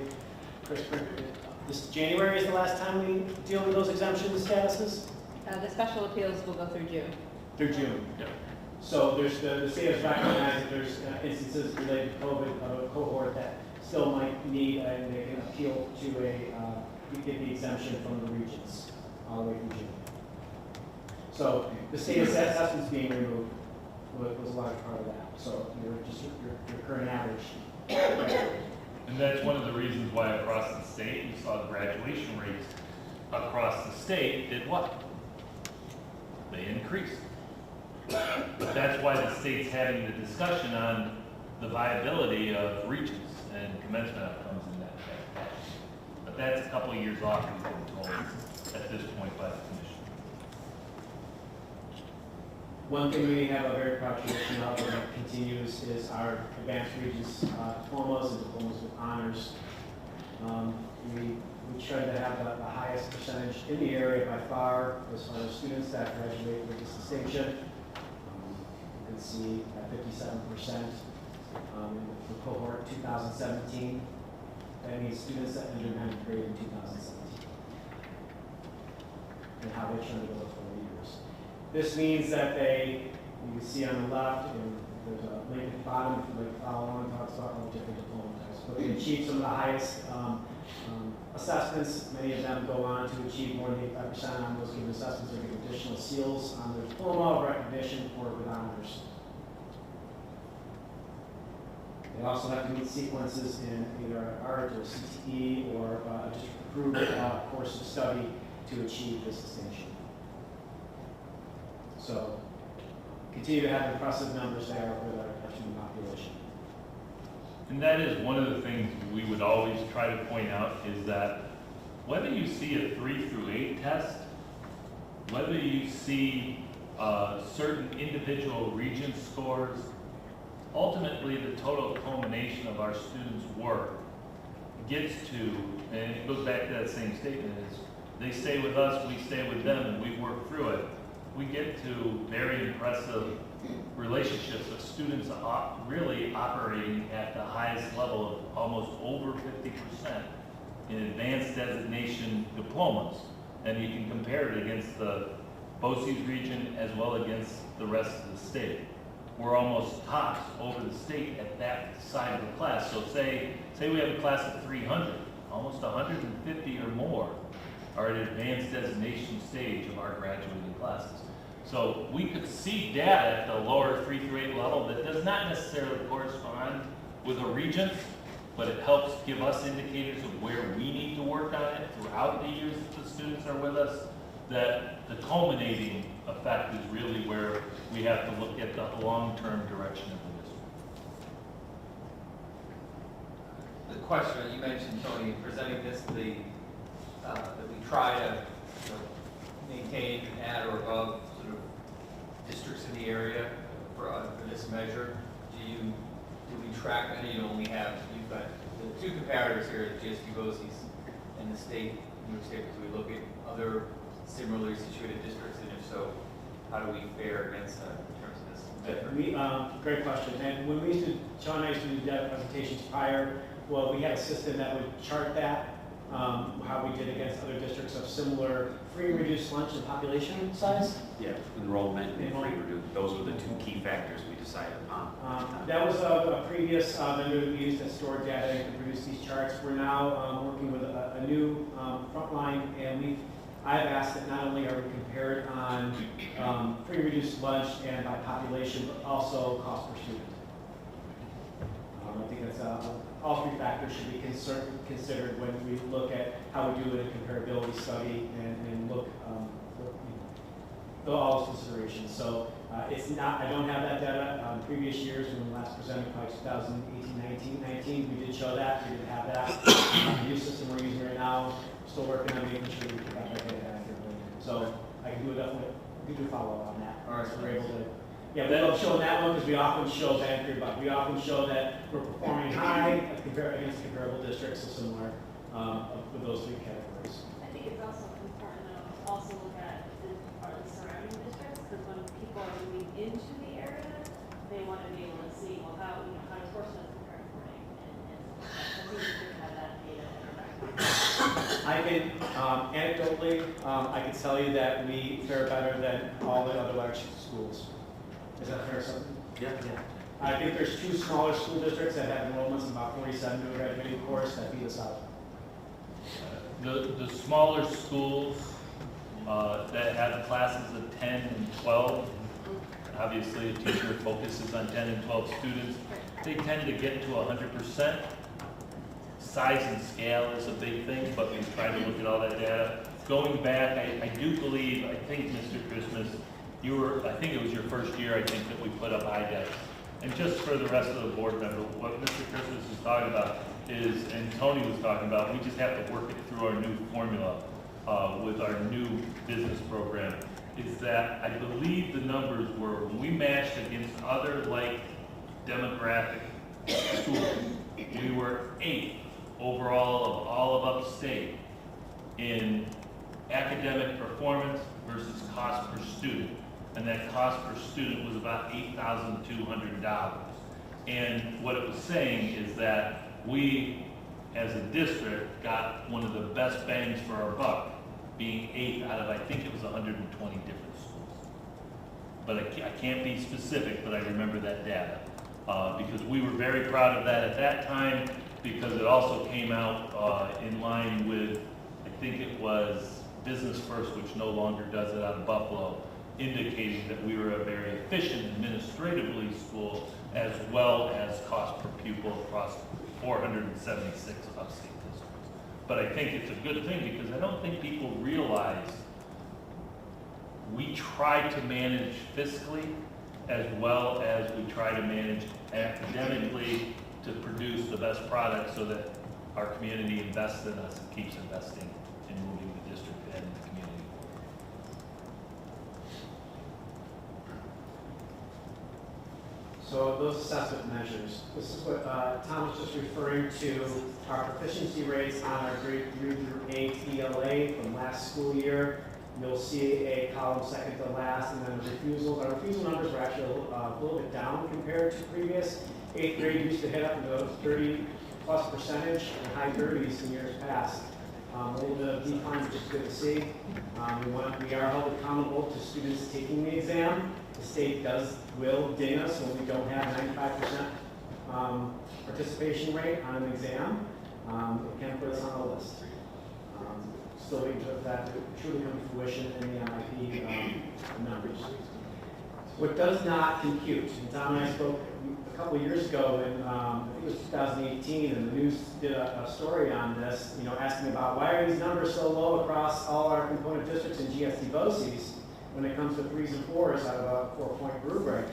[SPEAKER 7] Chris, this January is the last time we deal with those exemption statuses?
[SPEAKER 12] The special appeals will go through June.
[SPEAKER 7] Through June.
[SPEAKER 8] Yep.
[SPEAKER 7] So there's the state has recognized that there's instances related to COVID of a cohort that still might need, and they can appeal to get the exemption from the regents all the way through June. So the state assessments being removed was a large part of that. So your current average.
[SPEAKER 8] And that's one of the reasons why across the state, you saw the graduation rates across the state did what? They increased. But that's why the state's having the discussion on the viability of regents and commencement outcomes in that way. but that's a couple of years off, we've been told at this point by the commission.
[SPEAKER 7] One thing we have a very proud tradition of that continues is our advanced regions diplomas and diplomas with honors. We try to have the highest percentage in the area by far as far as students that graduate with this distinction. You can see at 57% in the cohort 2017. That means students that entered 9th grade in 2017. And how they trended over 4 years. This means that you can see on the left, and there's a link at the bottom, if you like to follow along, talks about all the different diploma types. But they achieved some of the highest assessments. Many of them go on to achieve more than 85% on those given assessments or get additional seals on their diploma of recognition for with honors. They also have to meet sequences in either art or CTE or a district-approved course of study to achieve this distinction. So, continue to have impressive numbers there with our student population.
[SPEAKER 8] And that is one of the things we would always try to point out is that whether you see a 3 through 8 test, whether you see certain individual region scores, ultimately the total culmination of our students' work gets to, and it goes back to that same statement, is they stay with us, we stay with them, and we work through it. We get to very impressive relationships of students really operating at the highest level of almost over 50% in advanced designation diplomas. And you can compare it against the BOCES region as well against the rest of the state. We're almost tops over the state at that side of the class. So say we have a class of 300, almost 150 or more are at advanced designation stage of our graduating classes. So we could see data at the lower 3 through 8 level that does not necessarily correspond with a region, but it helps give us indicators of where we need to work on it throughout the years that the students are with us, that the culminating effect is really where we have to look at the long-term direction of the district.
[SPEAKER 14] The question that you mentioned, Tony, presenting this, that we try to maintain at or above sort of districts in the area for this measure. Do we track any? You've got the two comparators here, the HHCSD BOCES and the state, New York State. Do we look at other similarly situated districts, and if so, how do we fare against that in terms of this?
[SPEAKER 7] Great question. And when we used to, Sean and I used to do data presentations prior, well, we had a system that would chart that, how we did against other districts of similar free and reduced lunch and population size.
[SPEAKER 10] Yeah, enrollment and free reduced, those were the two key factors we decided on.
[SPEAKER 7] That was a previous vendor that we used that stored data and could produce these charts. We're now working with a new frontline, and I've asked that not only are we compared on free reduced lunch and by population, but also cost per student. I think that's all three factors should be considered when we look at how we do a comparability study and look at all those considerations. So it's not, I don't have that data. Previous years when we last presented, probably 2018, 19, we did show that. We didn't have that. The new system we're using right now, still working on making sure we got that data accurately. So I can do a follow-up on that.
[SPEAKER 14] All right,
[SPEAKER 7] so we're able to. Yeah, we love showing that one because we often show that, but we often show that we're performing high against comparable districts of similar with those three categories.
[SPEAKER 15] I think it's also important to also look at the surrounding districts, because when people are moving into the area, they want to be able to see, well, how does Portsmouth compare to Corning? And I think we can have that data in our back.
[SPEAKER 7] I can, anecdotally, I can tell you that we fare better than all the other large schools. Is that fair, something?
[SPEAKER 10] Yeah.
[SPEAKER 7] I think there's two smaller school districts that have enrollments of about 47 to a graduating course that beat us out.
[SPEAKER 8] The smaller schools that have classes of 10 and 12, obviously a teacher focuses on 10 and 12 students, they tend to get to 100%. Size and scale is a big thing, but we try to look at all that data. Going back, I do believe, I think Mr. Christmas, I think it was your first year, I think, that we put up IDEX. And just for the rest of the board member, what Mr. Christmas is talking about, is, and Tony was talking about, we just have to work it through our new formula with our new business program, is that I believe the numbers were, when we matched against other like demographic schools, we were 8th overall of all of upstate in academic performance versus cost per student. And that cost per student was about $8,200. And what it was saying is that we, as a district, got one of the best bangs for our buck, being 8th out of, I think it was 120 different schools. But I can't be specific, but I remember that data. Because we were very proud of that at that time, because it also came out in line with, I think it was Business First, which no longer does it out of Buffalo, indicating that we were a very efficient administratively school, as well as cost per pupil across 476 upstate districts. But I think it's a good thing, because I don't think people realize we try to manage fiscally as well as we try to manage academically to produce the best product so that our community invests in us and keeps investing in moving the district and the community forward.
[SPEAKER 7] So those assessment measures, this is what Tom was just referring to, our proficiency rates on our grade 3 through 8 ELA from last school year. You'll see a column second to last, and then the refusals. Our refusal numbers were actually a little bit down compared to previous. 8th grade used to hit up into 30+% and high 30s in years past. A little bit of decline, which is good to see. We are held accountable to students taking the exam. The state will ding us when we don't have 95% participation rate on an exam. It can put us on the list. Still waiting for that to truly come to fruition in the MIP numbers. What does not compute, and Tom and I spoke a couple of years ago in, I think it was 2018, and the news did a story on this, asking about why are these numbers so low across all our component districts in GSD BOCES when it comes to 3s and 4s out of a 4-point rubric.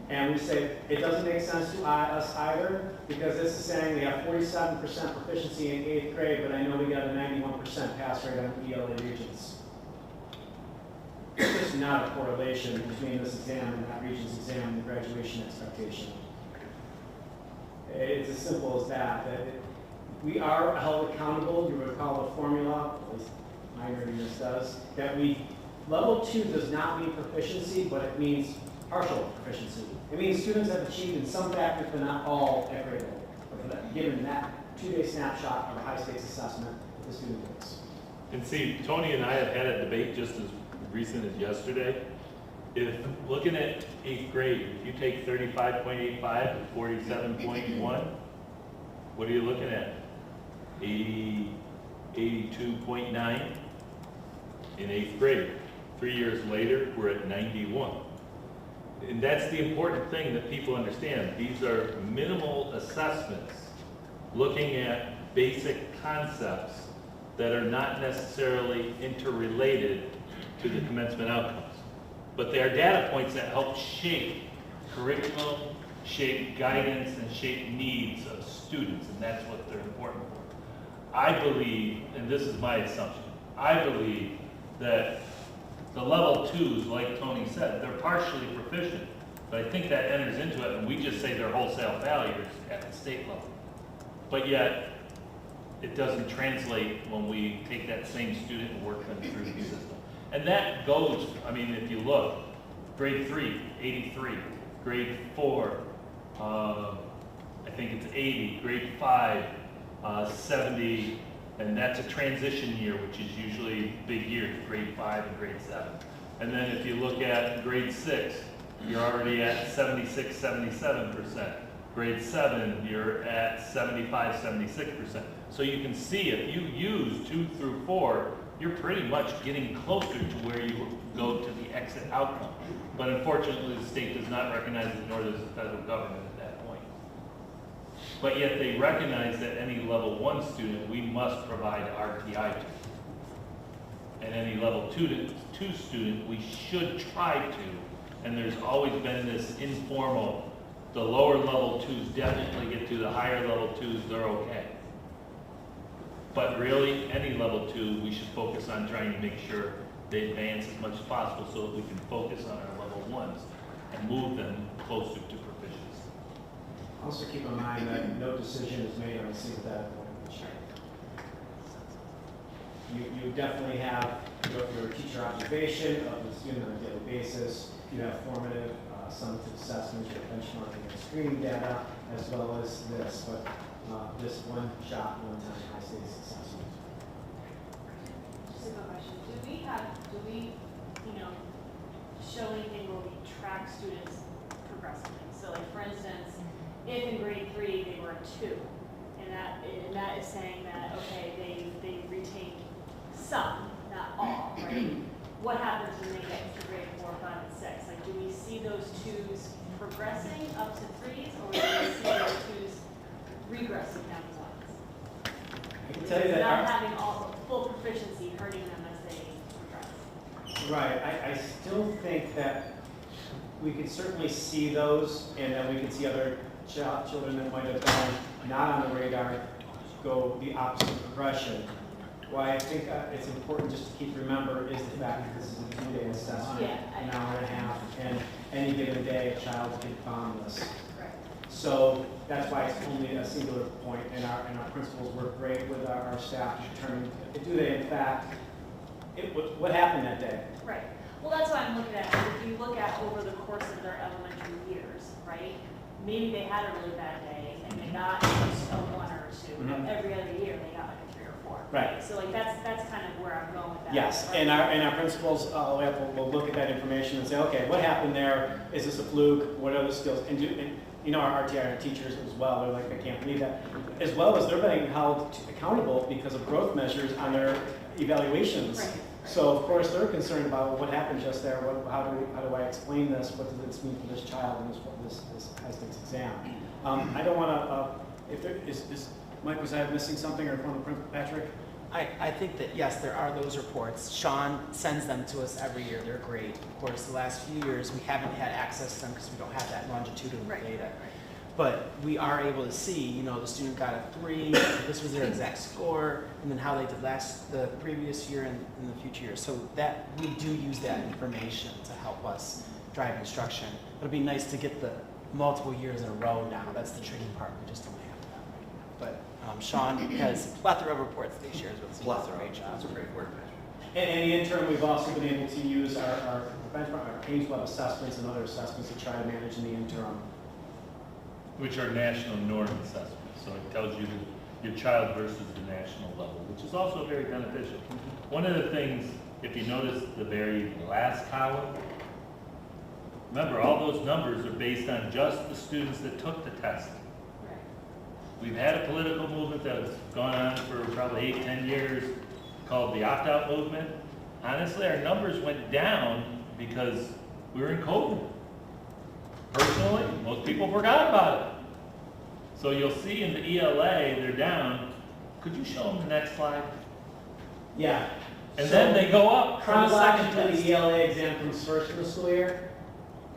[SPEAKER 7] And we say it doesn't make sense to us either, because this is saying we have 47% proficiency in 8th grade, but I know we got a 91% pass rate on ELA regions. There's just not a correlation between this exam and that region's exam and the graduation expectation. It's as simple as that. We are held accountable. You recall the formula, at least my nerdiness does, that level 2 does not mean proficiency, but it means partial proficiency. It means students have achieved in some factors, but not all at grade level, given that 2-day snapshot of a high-stakes assessment that the student takes.
[SPEAKER 8] And see, Tony and I have had a debate just as recent as yesterday. If looking at 8th grade, if you take 35.85 and 47.1, what are you looking at? 82.9 in 8th grade. 3 years later, we're at 91. And that's the important thing that people understand. These are minimal assessments looking at basic concepts that are not necessarily interrelated to the commencement outcomes. But they are data points that help shape curriculum, shape guidance, and shape needs of students, and that's what they're important for. I believe, and this is my assumption, I believe that the level 2s, like Tony said, they're partially proficient, but I think that enters into it, and we just say they're wholesale failures at the state level. But yet, it doesn't translate when we take that same student and work them through the system. And that goes, I mean, if you look, grade 3, 83, grade 4, I think it's 80, grade 5, 70, and that's a transition year, which is usually big years, grade 5 and grade 7. And then if you look at grade 6, you're already at 76, 77%. Grade 7, you're at 75, 76%. So you can see if you use 2 through 4, you're pretty much getting closer to where you go to the exit outcome. But unfortunately, the state does not recognize it, nor does the federal government at that point. But yet they recognize that any level 1 student, we must provide RTI to. And any level 2 student, we should try to. And there's always been this informal, the lower level 2s definitely get to, the higher level 2s, they're okay. But really, any level 2, we should focus on trying to make sure they advance as much as possible so that we can focus on our level 1s and move them closer to proficiency.
[SPEAKER 7] Also keep in mind that no decision is made on a single data point. You definitely have your teacher observation of the student on a daily basis. You have formative, summative assessments, your benchmarking and screening data, as well as this. But this one shot, one time, high stakes assessment.
[SPEAKER 15] Just a quick question. Do we, show anything where we track students progressively? So like, for instance, if in grade 3 they were a 2, and that is saying that, okay, they retained some, not all, right? What happens when they get to grade 4, 5, and 6? Like, do we see those 2s progressing up to 3s, or do we see those 2s regressing down to 1s?
[SPEAKER 7] I can tell you that
[SPEAKER 15] Not having all the full proficiency hurting them as they progress.
[SPEAKER 7] Right. I still think that we could certainly see those, and then we can see other children that might have been not on the radar go the opposite progression. Why I think it's important just to keep remember is the fact that this is a 2-day assessment, an hour and a half, and any given day a child can boundless. So that's why it's only a singular point, and our principals work great with our staff to determine, do they in fact, what happened that day?
[SPEAKER 15] Right. Well, that's why I'm looking at it. If you look at over the course of their elementary years, right? Maybe they had a really bad day and they got just a 1 or a 2, but every other year they got like a 3 or 4.
[SPEAKER 7] Right.
[SPEAKER 15] So like that's kind of where I'm going with that.
[SPEAKER 7] Yes,
[SPEAKER 15] right?
[SPEAKER 7] and our principals will look at that information and say, okay, what happened there? Is this a fluke? What are the skills? And our RTI, our teachers as well, they're like, I can't believe that. As well as they're being held accountable because of growth measures on their evaluations.
[SPEAKER 15] Right.
[SPEAKER 7] So of course they're concerned about what happened just there. How do I explain this? What does this mean for this child in this high-stakes exam? I don't want to. If there is Mike, was I missing something, or Patrick?
[SPEAKER 16] I think that yes, there are those reports. Sean sends them to us every year. They're great. Of course, the last few years we haven't had access to them because we don't have that longitudinal data. But we are able to see, the student got a 3, this was their exact score, and then how they did the previous year and in the future years. So that we do use that information to help us drive instruction. It'll be nice to get the multiple years in a row now. That's the tricky part. We just don't have that right now. But Sean has a plethora of reports that he shares with us.
[SPEAKER 10] Plethora. That's a great word, Patrick.
[SPEAKER 7] And in the interim, we've also been able to use our benchmark, our Ames Web assessments and other assessments to try to manage in the interim.
[SPEAKER 8] Which are national norm assessments. So it tells you your child versus the national level, which is also very beneficial. One of the things, if you notice the very last column, remember all those numbers are based on just the students that took the test. We've had a political movement that's gone on for probably 8-10 years called the opt-out movement. Honestly, our numbers went down because we were in COVID. Personally, most people forgot about it. So you'll see in the ELA, they're down. Could you show them the next slide?
[SPEAKER 7] Yeah.
[SPEAKER 8] And then they go up for the second
[SPEAKER 7] Chronologically,
[SPEAKER 8] test.
[SPEAKER 7] the ELA exam comes first in the school year,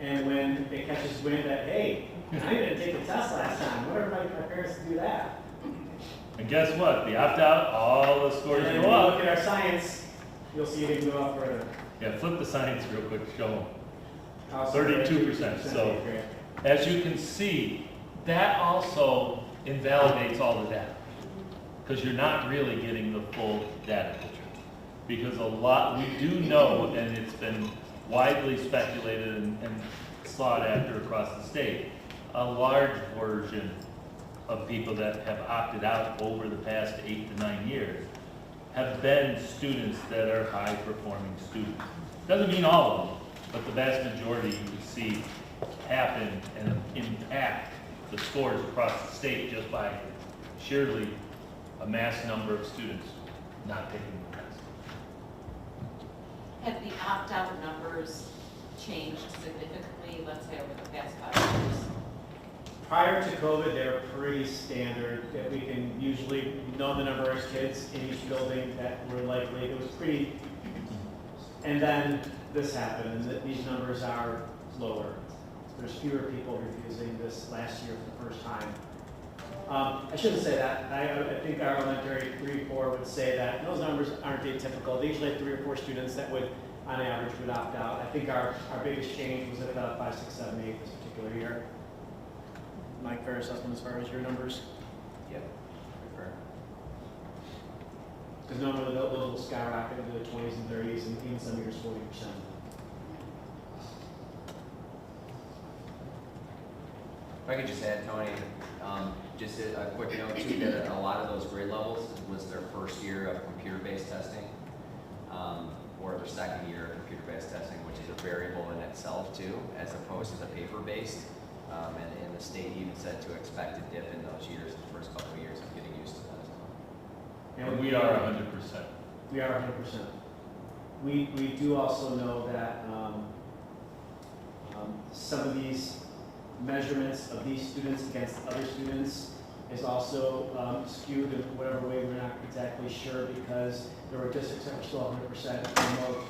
[SPEAKER 7] and when it catches wind that, hey, I didn't take the test last time, what are my parents to do that?
[SPEAKER 8] And guess what? The opt-out, all the scores
[SPEAKER 7] And then
[SPEAKER 8] go
[SPEAKER 7] when you
[SPEAKER 8] up.
[SPEAKER 7] look at our science, you'll see it even go up further.
[SPEAKER 8] Yeah, flip the science real quick, show them.
[SPEAKER 7] 32%.
[SPEAKER 8] 32%. So as you can see, that also invalidates all the data because you're not really getting the full data picture. Because we do know, and it's been widely speculated and sought after across the state, a large version of people that have opted out over the past 8 to 9 years have been students that are high-performing students. Doesn't mean all of them, but the vast majority you can see happen and impact the scores across the state just by sheerly a mass number of students not taking the test.
[SPEAKER 9] Have the opt-out numbers changed significantly, let's say over the past 5 years?
[SPEAKER 7] Prior to COVID, they were pretty standard. That we can usually know the number of kids in each building that were likely. It was pretty, and then this happened, and these numbers are lower. There's fewer people refusing this last year for the first time. I shouldn't say that. I think our elementary 3, 4 would say that those numbers aren't atypical. They usually have 3 or 4 students that would, on average, would opt out. I think our biggest change was at about 5, 6, 7, 8 this particular year. Mike, fair assessment as far as your numbers?
[SPEAKER 10] Yep. Fair.
[SPEAKER 7] Because normally those will skyrocket into the 20s and 30s, and even some years 40%.
[SPEAKER 14] If I could just add, Tony, just a quick note too, that a lot of those grade levels was their first year of computer-based testing, or their second year of computer-based testing, which is a variable in itself too, as opposed to the paper-based. And the state even said to expect a dip in those years, the first couple of years of getting used to that as well.
[SPEAKER 8] And we are 100%.
[SPEAKER 7] We are 100%. We do also know that some of these measurements of these students against other students is also skewed in whatever way we're not exactly sure, because there were districts that were still 100% remote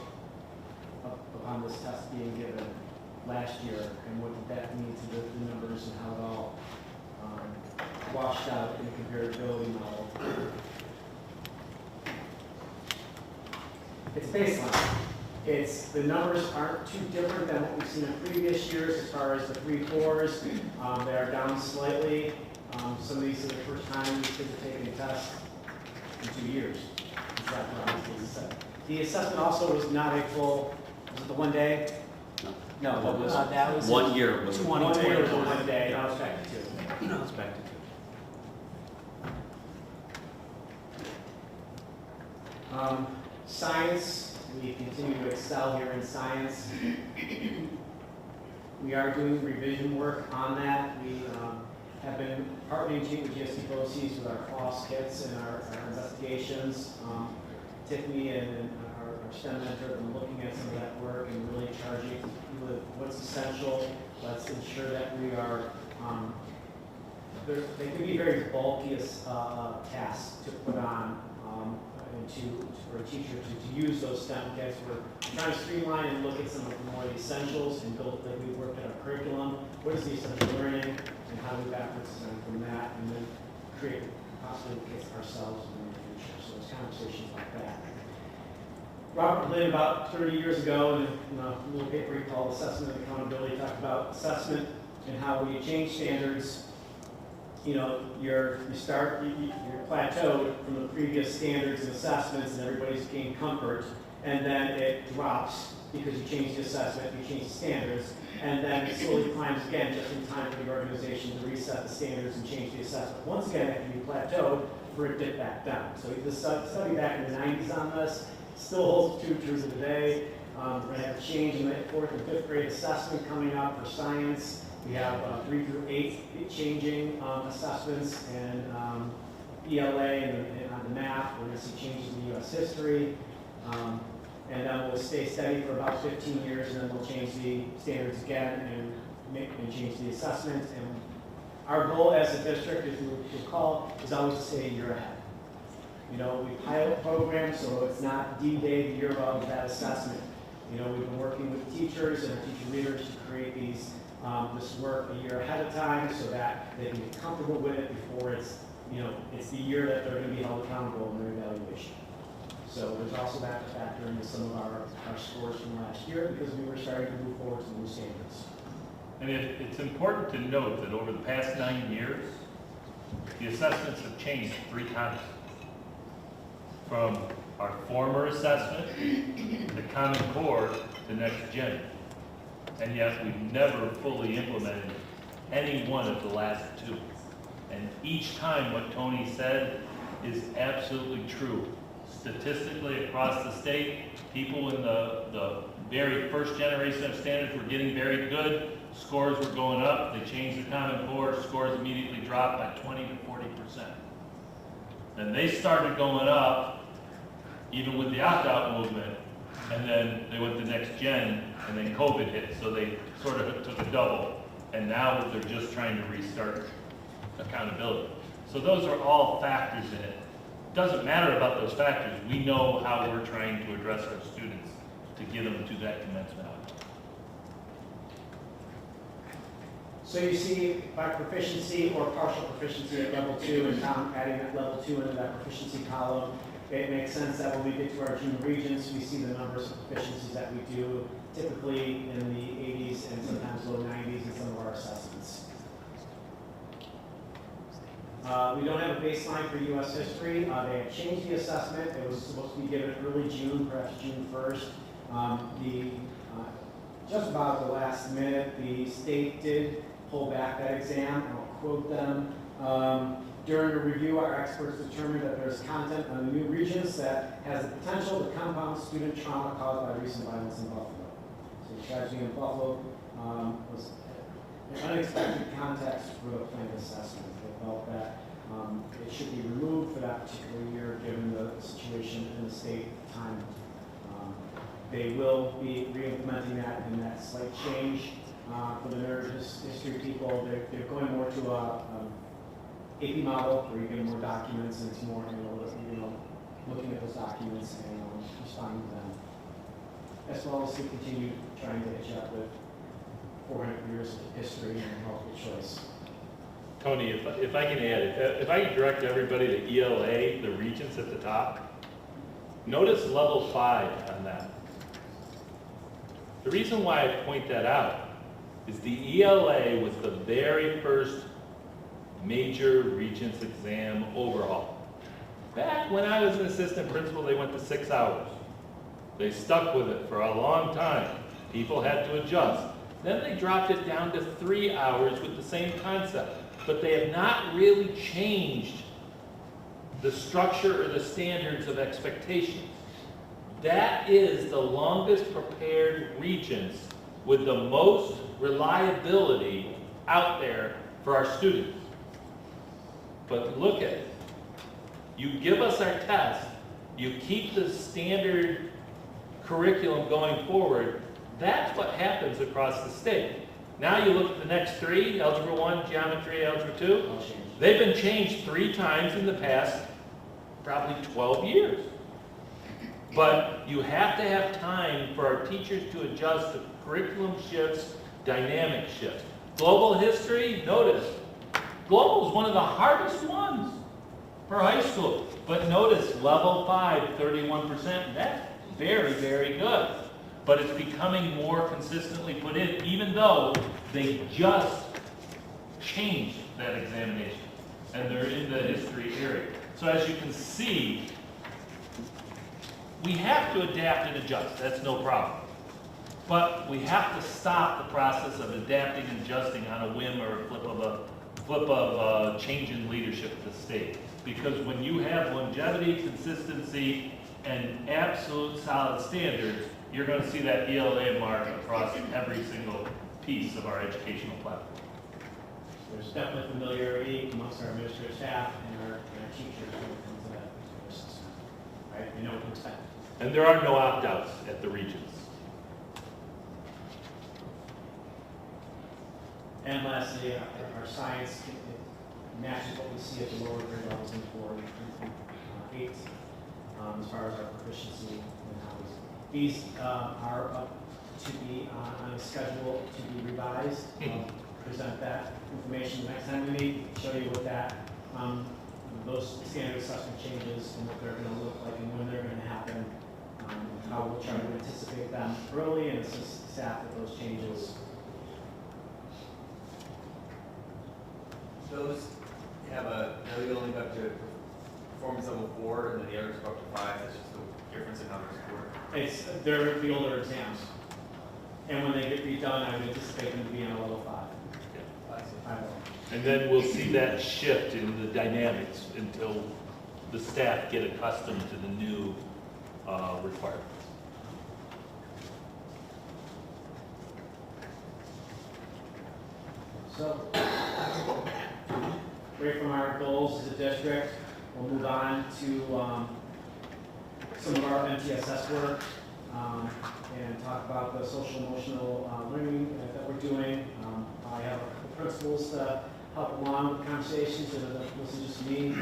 [SPEAKER 7] upon this test being given last year, and what did that mean to the numbers and how it all washed out in the comparability model. It's baseline. The numbers aren't too different than what we've seen in previous years as far as the 3, 4s. They are down slightly. Some of these are the first time these kids are taking a test in 2 years. The assessment also was not a full, was it the 1 day? No, what was
[SPEAKER 16] that was
[SPEAKER 10] 1 year was
[SPEAKER 7] 1 year was 1 day. Now it's back to 2.
[SPEAKER 10] No, it's back to 2.
[SPEAKER 7] Science, we continue to excel here in science. We are doing revision work on that. We have been partnering with GSD BOCES with our FOSS kits and our investigations. Tiffany and our STEM mentor have been looking at some of that work and really charging with what's essential. Let's ensure that we are, they can be very bulky tasks to put on for a teacher to use those STEM kits. We're trying to streamline and look at some of the more essentials and build, like we've worked at our curriculum. What is the essential learning and how do we backwards design from that, and then create possibly kits ourselves in the future. So it's conversations like that. Robert Lynn, about 30 years ago, in a little paper he called Assessment and Accountability, talked about assessment and how we change standards. You know, you're plateaued from the previous standards and assessments, and everybody's gained comfort, and then it drops because you change the assessment, you change the standards, and then it slowly climbs again just in time for the organization to reset the standards and change the assessment. Once again, it can be plateaued for it to dip back down. So the study back in the 90s on this still holds true today. We're going to have a change in the 4th and 5th grade assessment coming up for science. We have 3 through 8 changing assessments, and ELA and on the math. We're going to see changes in U.S. history. And then we'll stay steady for about 15 years, and then we'll change the standards again and change the assessment. And our goal as a district, if you recall, is always to stay a year ahead. You know, we pilot programs, so it's not D-Day, the year of that assessment. You know, we've been working with teachers and teacher leaders to create these this work a year ahead of time so that they can get comfortable with it before it's, you know, it's the year that they're going to be held accountable in their evaluation. So there's also that to factor into some of our scores from last year, because we were starting to move forward to new standards.
[SPEAKER 8] And it's important to note that over the past 9 years, the assessments have changed 3 times. From our former assessment, the Common Core, to Next Gen. And yet we've never fully implemented any one of the last 2. And each time what Tony said is absolutely true. Statistically across the state, people in the very first generation of standards were getting very good. Scores were going up. They changed the Common Core. Scores immediately dropped by 20 to 40%. Then they started going up, even with the opt-out movement, and then they went to Next Gen, and then COVID hit, so they sort of took a double, and now they're just trying to restart accountability. So those are all factors in it. Doesn't matter about those factors. We know how we're trying to address our students to get them to that commencement outcome.
[SPEAKER 7] So you see by proficiency or partial proficiency at level 2 and adding that level 2 into that proficiency column, it makes sense that when we get to our June regions, we see the numbers of proficiencies that we do, typically in the 80s and sometimes low 90s in some of our assessments. We don't have a baseline for U.S. history. They have changed the assessment. It was supposed to be given early June, perhaps June 1st. Just about the last minute, the state did pull back that exam. I'll quote them. During a review, our experts determined that there's content on the new regions that has the potential to compound student trauma caused by recent violence in Buffalo. So the tragedy in Buffalo was an unexpected context for the planned assessment. They felt that it should be removed for that particular year given the situation in the state at the time. They will be re-implementing that in that slight change for the nerd history people. They're going more to a AP model where you get more documents and it's more looking at those documents and responding to them. As well as to continue trying to hitch up with 400 years of history and multiple choice.
[SPEAKER 8] Tony, if I can add, if I can direct everybody to ELA, the regions at the top, notice level 5 on that. The reason why I point that out is the ELA was the very first major Regents exam overhaul. Back when I was an assistant principal, they went to 6 hours. They stuck with it for a long time. People had to adjust. Then they dropped it down to 3 hours with the same concept. But they have not really changed the structure or the standards of expectations. That is the longest prepared Regents with the most reliability out there for our students. But look at it. You give us our test, you keep the standard curriculum going forward, that's what happens across the state. Now you look at the next 3, Algebra 1, Geometry, Algebra 2, they've been changed 3 times in the past probably 12 years. But you have to have time for our teachers to adjust to curriculum shifts, dynamic shifts. Global history, notice, global is one of the hardest ones for high school. But notice, level 5, 31%, that's very, very good. But it's becoming more consistently put in, even though they just changed that examination. And they're in the history area. So as you can see, we have to adapt and adjust, that's no problem. But we have to stop the process of adapting and adjusting on a whim or a flip of change in leadership at the state. Because when you have longevity, consistency, and absolute solid standards, you're going to see that ELA mark across every single piece of our educational platform.
[SPEAKER 7] There's definitely familiarity amongst our administrative staff and our teachers when it comes to that system. Right? They know what to expect.
[SPEAKER 8] And there are no opt-outs at the Regents.
[SPEAKER 7] And lastly, our science matches what we see at the lower grade levels in 4 and 8 as far as our proficiency in how these are up to be on a schedule to be revised. Present that information next time we meet, show you what that those standard assessment changes and what they're going to look like and when they're going to happen. How we'll try to anticipate them early and assist staff with those changes.
[SPEAKER 14] Those have now we only go up to performance level 4 and then the others go up to 5. That's just the difference in numbers for.
[SPEAKER 7] They're the older exams. And when they get redone, I would anticipate them to be on a level 5.
[SPEAKER 8] And then we'll see that shift in the dynamics until the staff get accustomed to the new requirements.
[SPEAKER 7] So, away from our goals as a district, we'll move on to some of our MTSS work and talk about the social emotional learning that we're doing. I have a couple principals to help along with conversations so that listen just to me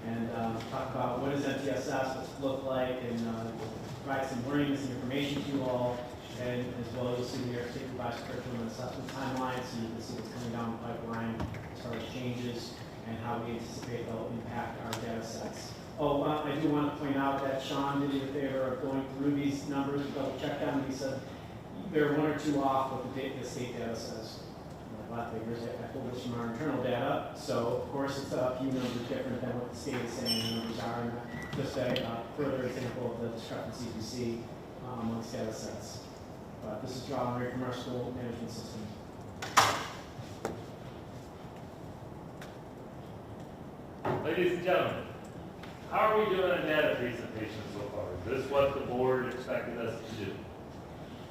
[SPEAKER 7] and talk about what does MTSS look like and provide some learning and some information to you all And as well, you'll see the New York State revised curriculum and assessment timeline, so you can see what's coming down the pipeline as far as changes and how we anticipate they'll impact our data sets. Oh, I do want to point out that Sean did me the favor of going through these numbers, double checked them, he said they're one or two off what the state data says. A lot of figures, I pulled this from our internal data, so of course it's a few numbers different than what the state is saying the numbers are, and just a further example of the discrepancies we see amongst data sets. But this is drawing right from our school management system.
[SPEAKER 8] Ladies and gentlemen, how are we doing on data presentation so far? Is this what the board expected us to do?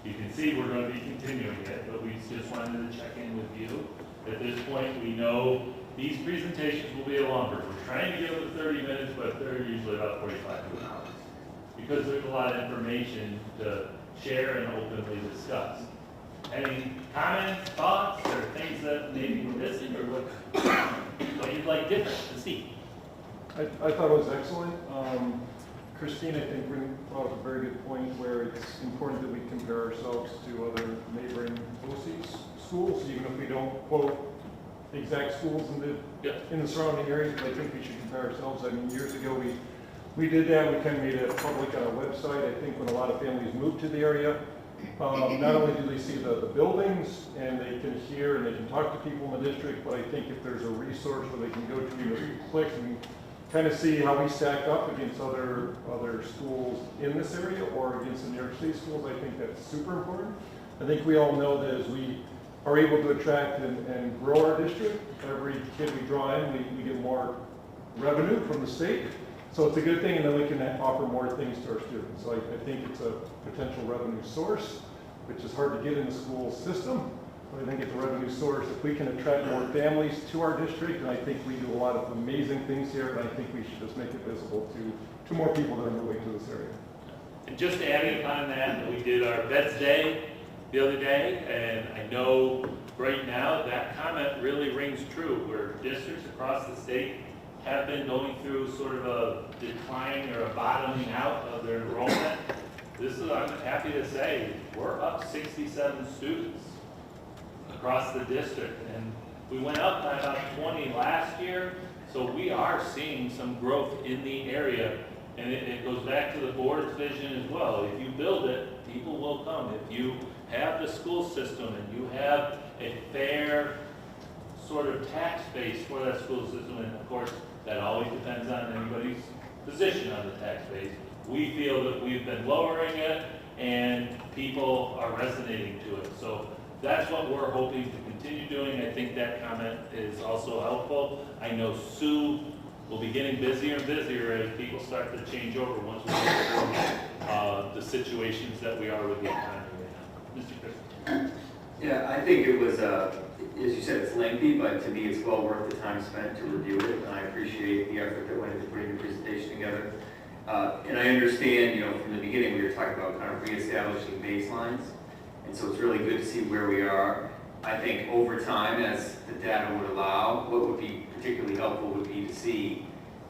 [SPEAKER 8] You can see we're going to be continuing it, but we just wanted to check in with you. At this point, we know these presentations will be longer. We're trying to get them to 30 minutes, but they're usually about 45 to an hour. Because there's a lot of information to share and openly discuss. Any comments, thoughts, or things that maybe we're missing, or what you'd like different to see?
[SPEAKER 17] I thought it was excellent. Christine, I think, brought up a very good point where it's important that we compare ourselves to other neighboring BOCES schools, even if we don't quote exact schools in the surrounding areas, but I think we should compare ourselves. I mean, years ago, we did that. We kind of made it public on our website. I think when a lot of families moved to the area, not only do they see the buildings and they can hear and they can talk to people in the district, but I think if there's a resource where they can go to, click and kind of see how we stack up against other schools in this area or against the New York State schools, I think that's super important. I think we all know that as we are able to attract and grow our district, every kid we draw in, we get more revenue from the state. So it's a good thing, and then we can offer more things to our students. So I think it's a potential revenue source, which is hard to get in the school system. But I think it's a revenue source. If we can attract more families to our district, and I think we do a lot of amazing things here, and I think we should just make it visible to more people that are moving to this area.
[SPEAKER 8] And just adding upon that, we did our Vets Day the other day, and I know right now that comment really rings true, where districts across the state have been going through sort of a decline or a bottoming out of their enrollment. I'm happy to say, we're up 67 students across the district, and we went up by about 20 last year, so we are seeing some growth in the area, and it goes back to the board's vision as well. If you build it, people will come. If you have the school system and you have a fair sort of tax base for that school system, and of course, that always depends on anybody's position on the tax base. We feel that we've been lowering it and people are resonating to it. So that's what we're hoping to continue doing. I think that comment is also helpful. I know Sue will be getting busier and busier as people start to change over once we get through the situations that we are with the economy right now. Mr. Chris.
[SPEAKER 18] Yeah, I think it was, as you said, it's lengthy, but to me it's well worth the time spent to review it, and I appreciate the effort that went into putting the presentation together. And I understand, from the beginning we were talking about kind of reestablishing baselines, and so it's really good to see where we are. I think over time, as the data would allow, what would be particularly helpful would be to see,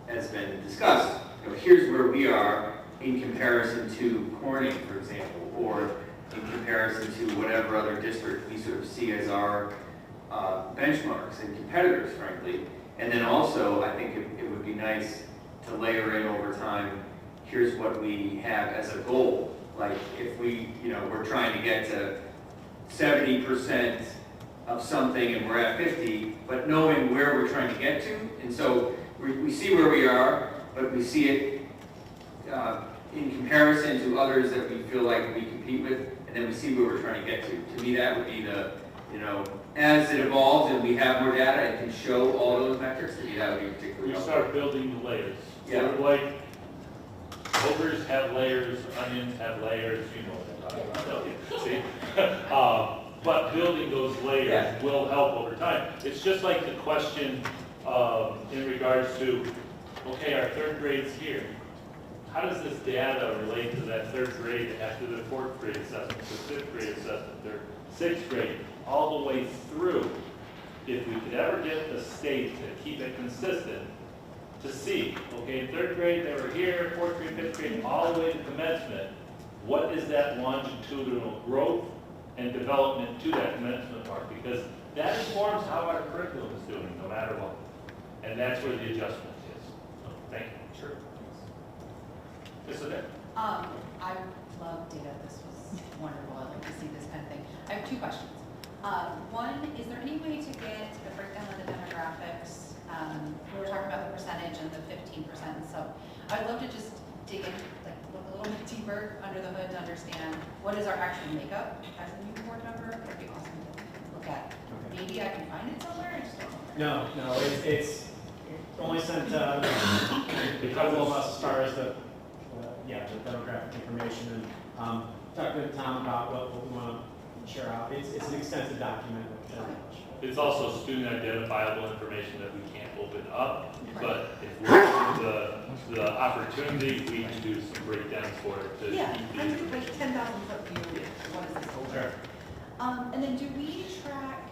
[SPEAKER 18] as been discussed, here's where we are in comparison to Corning, for example, or in comparison to whatever other district we sort of see as our benchmarks and competitors, frankly. And then also, I think it would be nice to layer in over time, here's what we have as a goal. Like if we, we're trying to get to 70% of something and we're at 50, but knowing where we're trying to get to. And so we see where we are, but we see it in comparison to others that we feel like we compete with, and then we see where we're trying to get to. To me, that would be the, as it evolves and we have more data and can show all those metrics, to me, that would be particularly helpful.
[SPEAKER 8] We start building the layers.
[SPEAKER 18] Yeah.
[SPEAKER 8] Sort of like ogres have layers, onions have layers, what I'm talking about. See? But building those layers will help over time. It's just like the question in regards to, okay, our third grade's here. How does this data relate to that third grade after the fourth grade assessment, the fifth grade assessment, their sixth grade, all the way through? If we could ever get the state to keep it consistent, to see, okay, in third grade they were here, fourth grade, fifth grade, all the way to commencement, what is that longitudinal growth and development to that commencement part? Because that informs how our curriculum is doing, no matter what. And that's where the adjustment is. So, thank you. Sure. Yes, sir.
[SPEAKER 12] I love data. This was wonderful. I'd like to see this kind of thing. I have two questions. One, is there any way to get a breakdown of the demographics? We were talking about the percentage and the 15% and so I'd love to just dig in, like look a little bit deeper under the hood to understand what is our actual makeup as a new board member. It'd be awesome to look at. Maybe I can find it somewhere. I just don't know.
[SPEAKER 7] No, it's only sent a couple of us as far as the demographic information and talk to Tom about what we want to share out. It's an extensive document.
[SPEAKER 8] It's also student identifiable information that we can't open up, but if we're given the opportunity, we can do some breakdowns for it to keep
[SPEAKER 12] I'm like 10,000 foot view. What is this whole
[SPEAKER 8] Sure.
[SPEAKER 12] And then do we track,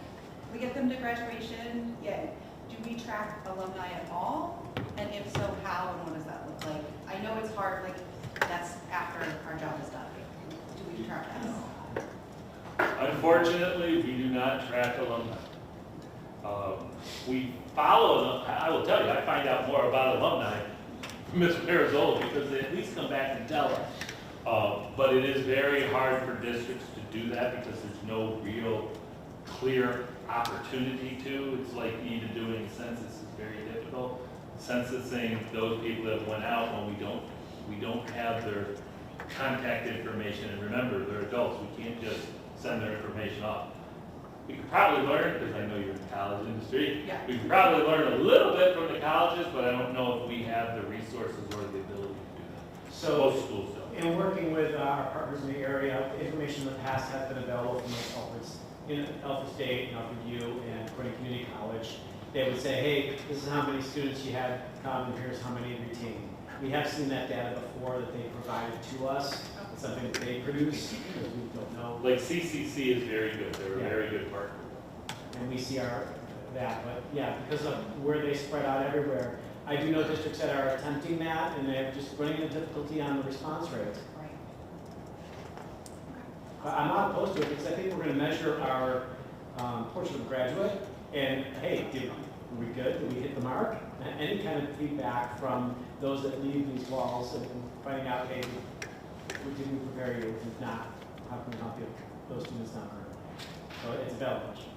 [SPEAKER 12] we get them to graduation, yay. Do we track alumni at all? And if so, how and what does that look like? I know it's hard, like that's after our job is done. Do we track that at all?
[SPEAKER 8] Unfortunately, we do not track alumni. We follow them. I will tell you, I find out more about alumni from Ms. Parazola because they at least come back and tell us. But it is very hard for districts to do that because there's no real clear opportunity to. It's like even doing census is very difficult. Censusing those people that went out when we don't have their contact information. And remember, they're adults. We can't just send their information off. We could probably learn, because I know you're in the college industry, we could probably learn a little bit from the colleges, but I don't know if we have the resources or the ability to do that.
[SPEAKER 7] So,
[SPEAKER 8] most schools don't.
[SPEAKER 7] In working with our partners in the area, information in the past has been available from the Alfred, in Alfred State, and Alfred U, and Corning Community College. They would say, hey, this is how many students you had come, and here's how many retained. We have seen that data before that they provided to us. It's something that they produce, because we don't know.
[SPEAKER 8] Like CCC is very good. They're a very good partner.
[SPEAKER 7] And we see that, but yeah, because of where they spread out everywhere, I do know districts that are attempting that, and they're just running into difficulty on the response rate.
[SPEAKER 12] Right.
[SPEAKER 7] But I'm not opposed to it, because I think we're going to measure our portion of graduate, and hey, were we good? Did we hit the mark? And any kind of feedback from those that leave these walls and finding out, hey, did we prepare you? If not, how can we help you? Those students not learn. So it's a valid question.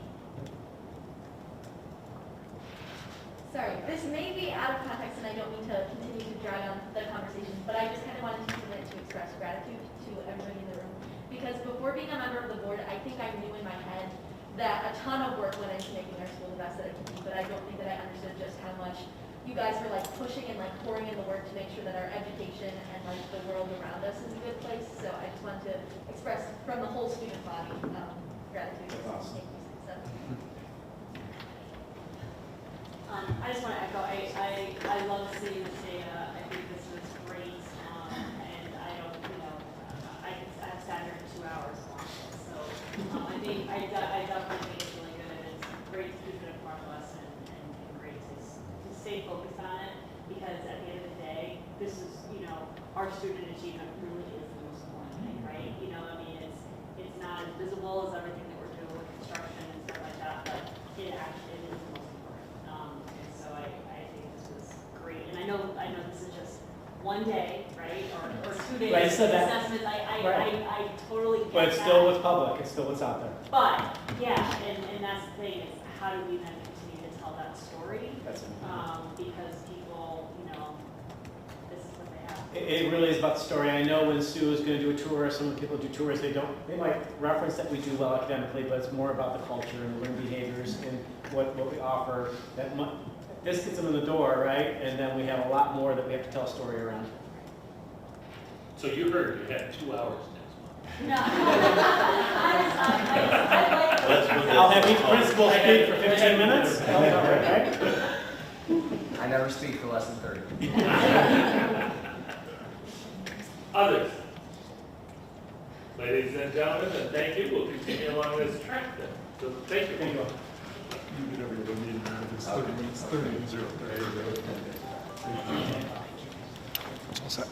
[SPEAKER 19] Sorry, this may be out of context and I don't mean to continue to drag on the conversation, but I just kind of wanted to take a minute to express gratitude to everybody in the room. Because before being a member of the board, I think I knew in my head that a ton of work went into making our school the best that it can be, but I don't think that I understood just how much you guys were like pushing and like pouring in the work to make sure that our education and like the world around us is a good place. So I just wanted to express from the whole student body gratitude.
[SPEAKER 7] That's awesome.
[SPEAKER 19] Thank you. So.
[SPEAKER 15] I just want to echo, I love seeing this data. I think this was great. And I don't, I've sat here 2 hours long. So I think I definitely think it's really good, and it's great to keep it in front of us and great to stay focused on it, because at the end of the day, this is, our student achievement really is the most important thing, right? It's not as visible as everything that we're doing with construction and stuff like that, but it actually is the most important. And so I think this was great. And I know this is just one day, right? Or 2 days
[SPEAKER 7] Right,
[SPEAKER 15] of
[SPEAKER 7] so that-
[SPEAKER 15] assessments.
[SPEAKER 7] right.
[SPEAKER 15] I totally get
[SPEAKER 7] But it's
[SPEAKER 15] that.
[SPEAKER 7] still what's public, it's still what's out there.
[SPEAKER 15] But, yeah, and that's the thing, is how do we then continue to tell that story?
[SPEAKER 7] That's it.
[SPEAKER 15] Because people, this is what they have.
[SPEAKER 7] It really is about the story. I know when Sue is going to do a tour, some of the people who do tours, they might reference that we do well academically, but it's more about the culture and the learning behaviors and what we offer. This gets them in the door, right? And then we have a lot more that we have to tell a story around.
[SPEAKER 8] So you heard you had 2 hours next month.
[SPEAKER 15] No.
[SPEAKER 7] I'll have each principal speak for 15 minutes. Right?
[SPEAKER 14] I never speak for less than 30.
[SPEAKER 8] Others? Ladies and gentlemen, and thank you. We'll continue along this track then. So thank you.
[SPEAKER 7] Thank you.
[SPEAKER 17] You can never get a meeting minute. It's 30 and 0. There you go. What's that?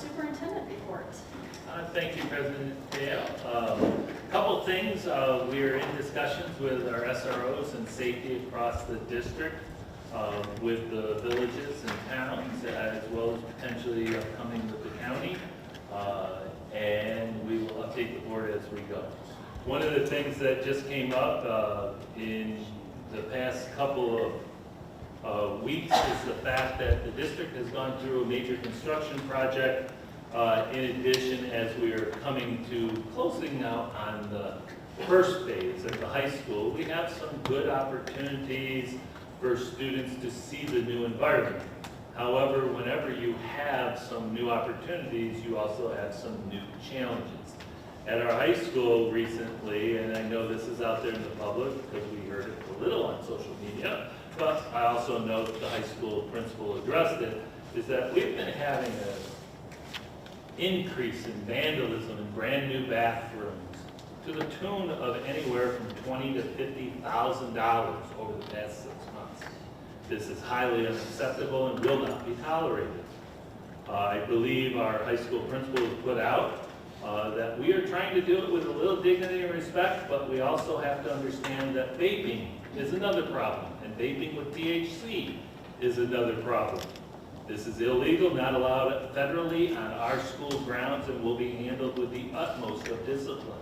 [SPEAKER 2] superintendent report.
[SPEAKER 8] Thank you, President Dale. Couple things. We're in discussions with our SROs and safety across the district, with the villages and towns, as well as potentially upcoming with the county. And we will update the board as we go. One of the things that just came up in the past couple of weeks is the fact that the district has gone through a major construction project. In addition, as we are coming to closing now on the first phase at the high school, we have some good opportunities for students to see the new environment. However, whenever you have some new opportunities, you also have some new challenges. At our high school recently, and I know this is out there in the public because we heard it a little on social media, but I also know that the high school principal addressed it, is that we've been having an increase in vandalism in brand new bathrooms to the tune of anywhere from $20,000 to $50,000 over the past 6 months. This is highly unacceptable and will not be tolerated. I believe our high school principal has put out that we are trying to do it with a little dignity and respect, but we also have to understand that vaping is another problem, and vaping with THC is another problem. This is illegal, not allowed federally on our school grounds, and will be handled with the utmost of discipline.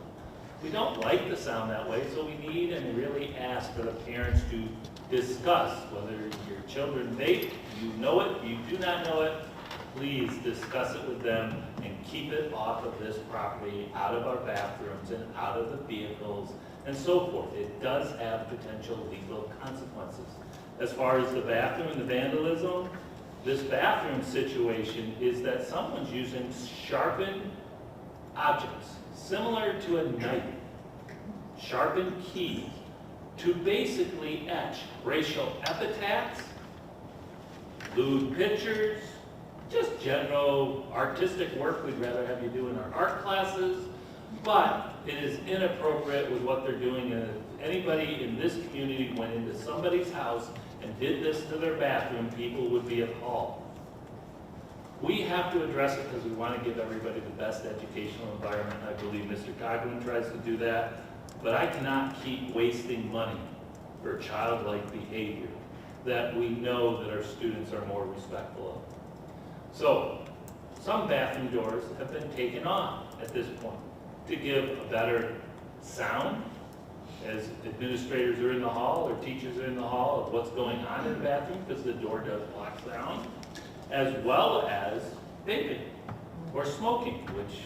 [SPEAKER 8] We don't like to sound that way, so we need and really ask for the parents to discuss whether your children vape, you know it, you do not know it, please discuss it with them and keep it off of this property, out of our bathrooms and out of the vehicles and so forth. It does have potential legal consequences. As far as the bathroom and the vandalism, this bathroom situation is that someone's using sharpened objects, similar to a knife, sharpened keys, to basically etch racial epithets, lewd pictures, just general artistic work we'd rather have you do in our art classes, but it is inappropriate with what they're doing. And if anybody in this community went into somebody's house and did this to their bathroom, people would be appalled. We have to address it because we want to give everybody the best educational environment. I believe Mr. Coghlan tries to do that, but I cannot keep wasting money for childlike behavior that we know that our students are more respectful of. So, some bathroom doors have been taken off at this point to give a better sound as administrators are in the hall or teachers are in the hall of what's going on in the bathroom, because the door does block sound, as well as vaping or smoking, which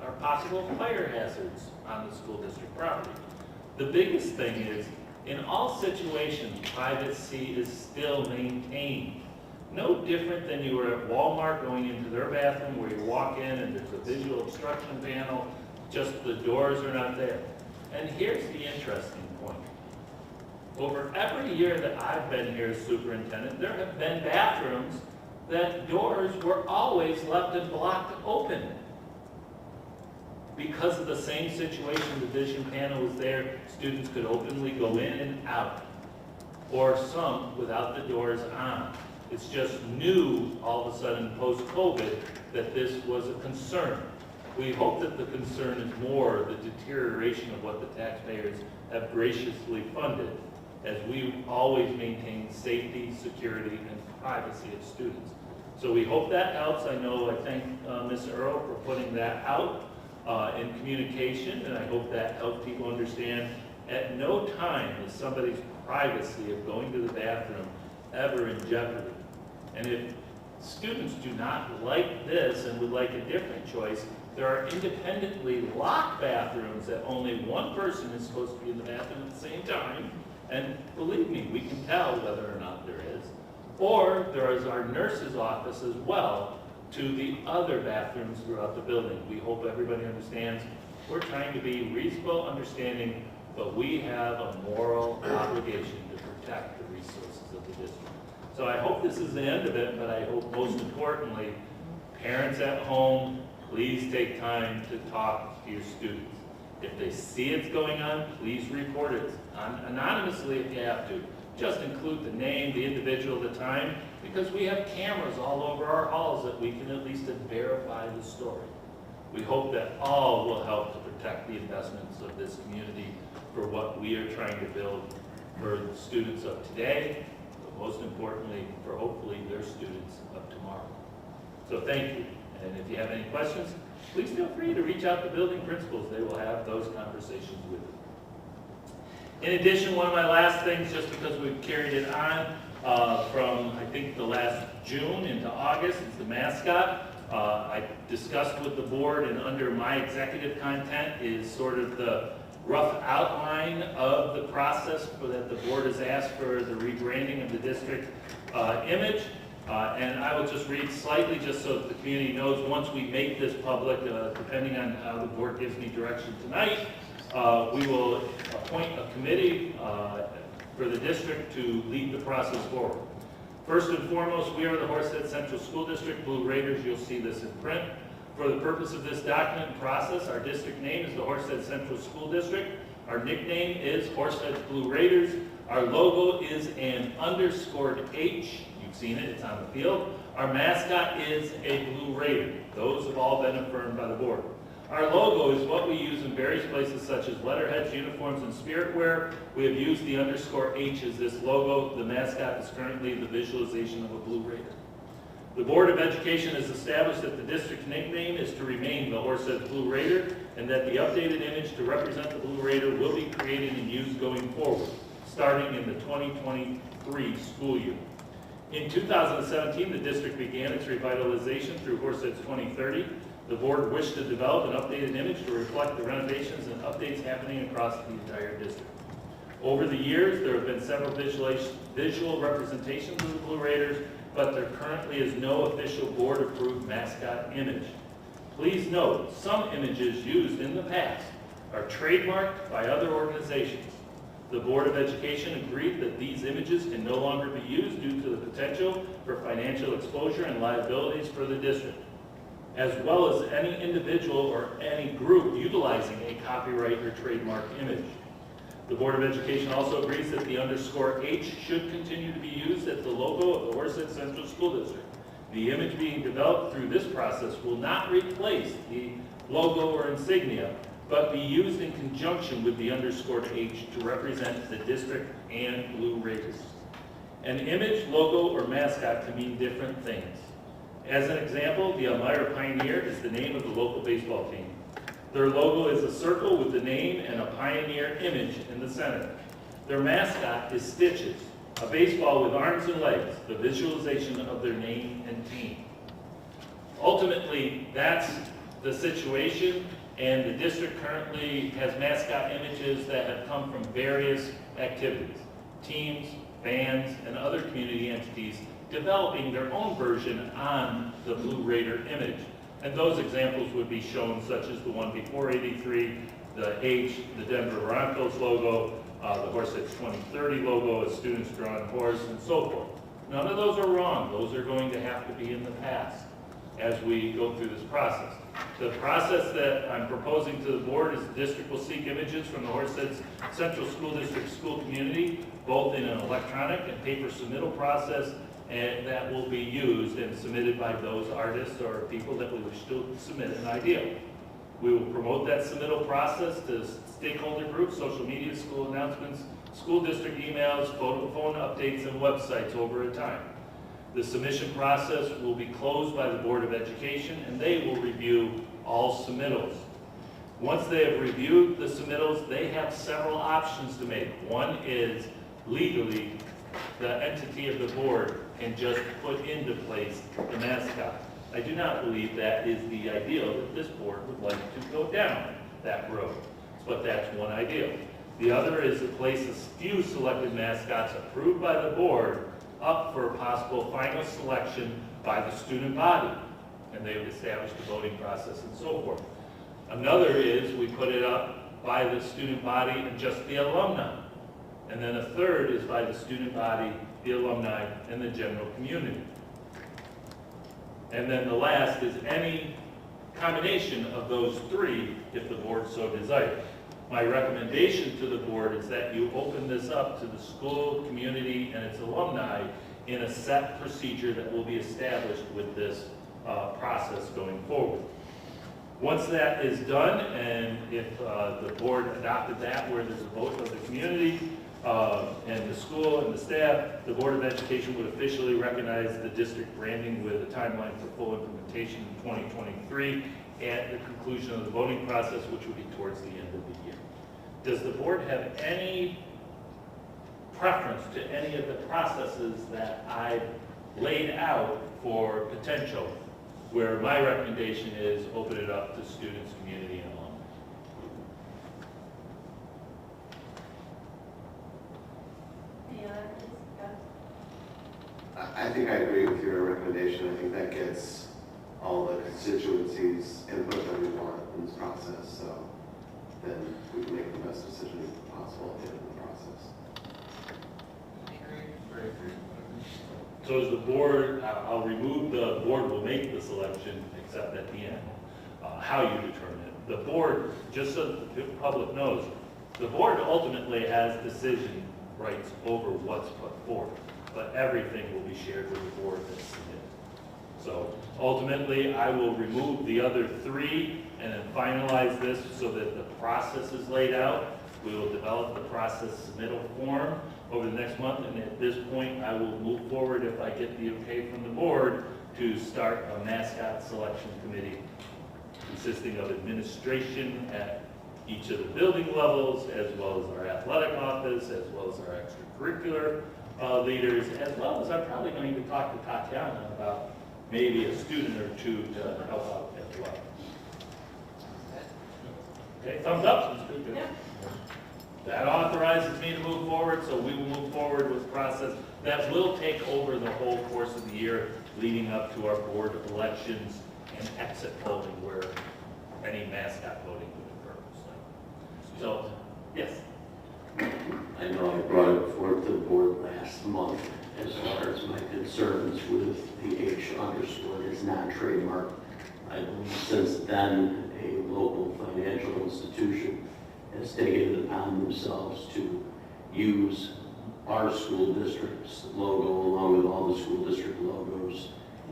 [SPEAKER 8] are possible fire hazards on the school district property. The biggest thing is, in all situations, privacy is still maintained. No different than you were at Walmart going into their bathroom where you walk in and there's a visual obstruction panel, just the doors are not there. And here's the interesting point. Over every year that I've been here as superintendent, there have been bathrooms that doors were always left and blocked open. Because of the same situation, the vision panel was there, students could openly go in and out, or some without the doors on. It's just new all of a sudden post-COVID that this was a concern. We hope that the concern is more the deterioration of what the taxpayers have graciously funded, as we always maintain safety, security, and privacy of students. So we hope that helps. I thank Ms. Earl for putting that out in communication, and I hope that helps people understand at no time is somebody's privacy of going to the bathroom ever in jeopardy. And if students do not like this and would like a different choice, there are independently locked bathrooms that only one person is supposed to be in the bathroom at the same time. And believe me, we can tell whether or not there is. Or there is our nurse's office as well to the other bathrooms throughout the building. We hope everybody understands we're trying to be reasonable, understanding, but we have a moral obligation to protect the resources of the district. So I hope this is the end of it, but I hope most importantly, parents at home, please take time to talk to your students. If they see it's going on, please report it anonymously if you have to, just include the name, the individual, the time, because we have cameras all over our halls that we can at least verify the story. We hope that all will help to protect the investments of this community for what we are trying to build for the students of today, but most importantly, for hopefully their students of tomorrow. So thank you. And if you have any questions, please feel free to reach out to building principals. They will have those conversations with you. In addition, one of my last things, just because we've carried it on from, I think, the last June into August, is the mascot. I discussed with the board, and under my executive content is sort of the rough outline of the process that the board has asked for the rebranding of the district image. And I will just read slightly just so that the community knows once we make this public, depending on how the board gives me direction tonight, we will appoint a committee for the district to lead the process forward. First and foremost, we are the Horsehead Central School District Blue Raiders. You'll see this in print. For the purpose of this document and process, our district name is the Horsehead Central School District. Our nickname is Horsehead Blue Raiders. Our logo is an underscored H. You've seen it, it's on the field. Our mascot is a Blue Raider. Those have all been affirmed by the board. Our logo is what we use in various places such as letterheads, uniforms, and spirit wear. We have used the underscore H as this logo. The mascot is currently the visualization of a Blue Raider. The Board of Education has established that the district's nickname is to remain the Horsehead Blue Raider, and that the updated image to represent the Blue Raider will be created and used going forward, starting in the 2023 school year. In 2017, the district began its revitalization through Horseheads 2030. The board wished to develop an updated image to reflect the renovations and updates happening across the entire district. Over the years, there have been several visual representations of the Blue Raiders, but there currently is no official board-approved mascot image. Please note, some images used in the past are trademarked by other organizations. The Board of Education agreed that these images can no longer be used due to the potential for financial exposure and liabilities for the district, as well as any individual or any group utilizing a copyright or trademark image. The Board of Education also agrees that the underscore H should continue to be used as the logo of the Horsehead Central School District. The image being developed through this process will not replace the logo or insignia, but be used in conjunction with the underscored H to represent the district and Blue Raiders. An image, logo, or mascot can mean different things. As an example, the Elmira Pioneer is the name of the local baseball team. Their logo is a circle with the name and a Pioneer image in the center. Their mascot is Stitches, a baseball with arms and legs, the visualization of their name and team. Ultimately, that's the situation, and the district currently has mascot images that have come from various activities, teams, bands, and other community entities developing their own version on the Blue Raider image. And those examples would be shown, such as the one before 83, the H, the Denver Broncos logo, the Horseheads 2030 logo, a student's drawn horse, and so forth. None of those are wrong. Those are going to have to be in the past as we go through this process. The process that I'm proposing to the board is the district will seek images from the Horseheads Central School District school community, both in an electronic and paper submittal process, and that will be used and submitted by those artists or people that we wish to submit an idea. We will promote that submittal process to stakeholder groups, social media, school announcements, school district emails, phone updates, and websites over time. The submission process will be closed by the Board of Education, and they will review all submittals. Once they have reviewed the submittals, they have several options to make. One is legally, the entity of the board can just put into place the mascot. I do not believe that is the ideal that this board would like to go down that road, but that's one ideal. The other is to place a few selected mascots approved by the board up for a possible final selection by the student body, and they would establish the voting process and so forth. Another is we put it up by the student body and just the alumni. And then a third is by the student body, the alumni, and the general community. And then the last is any combination of those three if the board so desires. My recommendation to the board is that you open this up to the school, community, and its alumni in a set procedure that will be established with this process going forward. Once that is done, and if the board adopted that, where there's a vote of the community and the school and the staff, the Board of Education would officially recognize the district branding with a timeline for full implementation in 2023 at the conclusion of the voting process, which would be towards the end of the year. Does the board have any preference to any of the processes that I've laid out for potential, where my recommendation is open it up to students, community, and alumni?
[SPEAKER 20] I think I agree with your recommendation. I think that gets all the constituencies' input that we want in this process, so then we can make the best decision possible at the end of the process.
[SPEAKER 8] So as the board, I'll remove the board will make the selection except at the end, how you determine it. The board, just so the public knows, the board ultimately has decision rights over what's put forward, but everything will be shared with the board that's submitted. So ultimately, I will remove the other three and then finalize this so that the process is laid out. We will develop the process submittal form over the next month, and at this point, I will move forward, if I get the okay from the board, to start a mascot selection committee consisting of administration at each of the building levels, as well as our athletic office, as well as our extracurricular leaders, as well as I'm probably going to talk to Tatiana about maybe a student or two to help out as well. Okay, thumbs up?
[SPEAKER 2] Yeah.
[SPEAKER 8] That authorizes me to move forward, so we will move forward with the process. That will take over the whole course of the year leading up to our board elections and exit polling where any mascot voting would occur. So, yes.
[SPEAKER 13] I know I brought it forward to the board last month as far as my concerns with the H underscore is not trademarked. I believe since then, a local financial institution has taken it upon themselves to use our school district's logo along with all the school district logos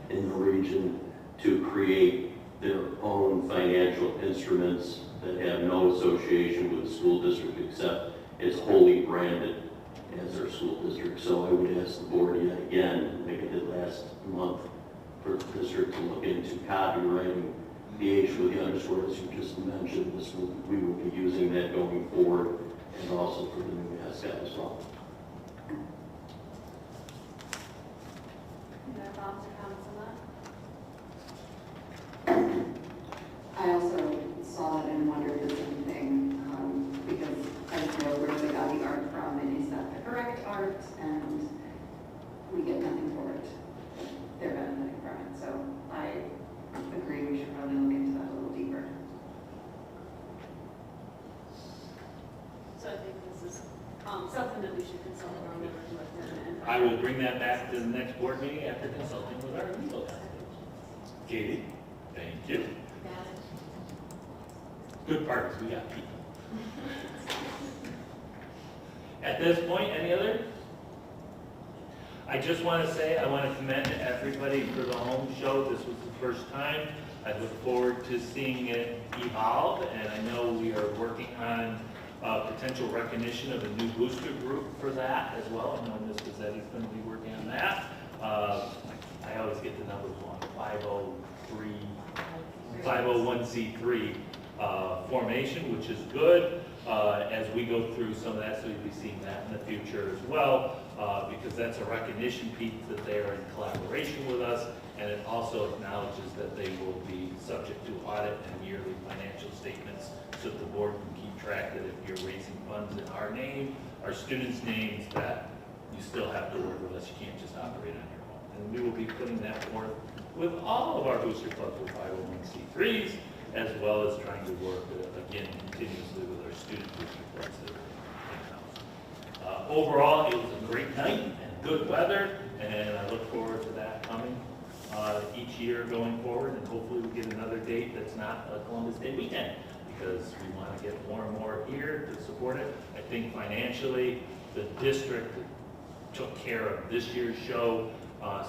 [SPEAKER 13] in the region to create their own financial instruments that have no association with the school district except it's wholly branded as our school district. So I would ask the board yet again, like I did last month, for the district to look into copywriting the H with the underscore, as you just mentioned. We will be using that going forward, and also for the new mascot as well.
[SPEAKER 2] Any other thoughts or comments on that?
[SPEAKER 21] I also saw it and wondered the same thing, because I don't know where they got the art from, and is that the correct art, and we get nothing for it. They're benefiting from it, so I agree we should probably look into that a little deeper.
[SPEAKER 15] So I think this is something that we should consult our members with.
[SPEAKER 8] I will bring that back to the next board meeting after consulting with our legal counsel. Katie, thank you. Good partners, we got people. At this point, any other? I just want to say, I want to commend everybody for the home show. This was the first time. I look forward to seeing it evolve, and I know we are working on potential recognition of a new booster group for that as well. I know Ms. Gazzetti's going to be working on that. I always get the numbers wrong, 501c3 formation, which is good as we go through some of that, so you'll be seeing that in the future as well, because that's a recognition piece that they are in collaboration with us, and it also acknowledges that they will be subject to audit and yearly financial statements, so that the board can keep track that if you're raising funds in our name, our students' names, that you still have to work with us. You can't just operate on your own. And we will be putting that forth with all of our booster clubs with 501c3s, as well as trying to work, again, continuously with our student booster clubs that are in-house. Overall, it was a great night and good weather, and I look forward to that coming each year going forward, and hopefully we get another date that's not a Columbus Day weekend, because we want to get more and more here to support it. I think financially, the district took care of this year's show,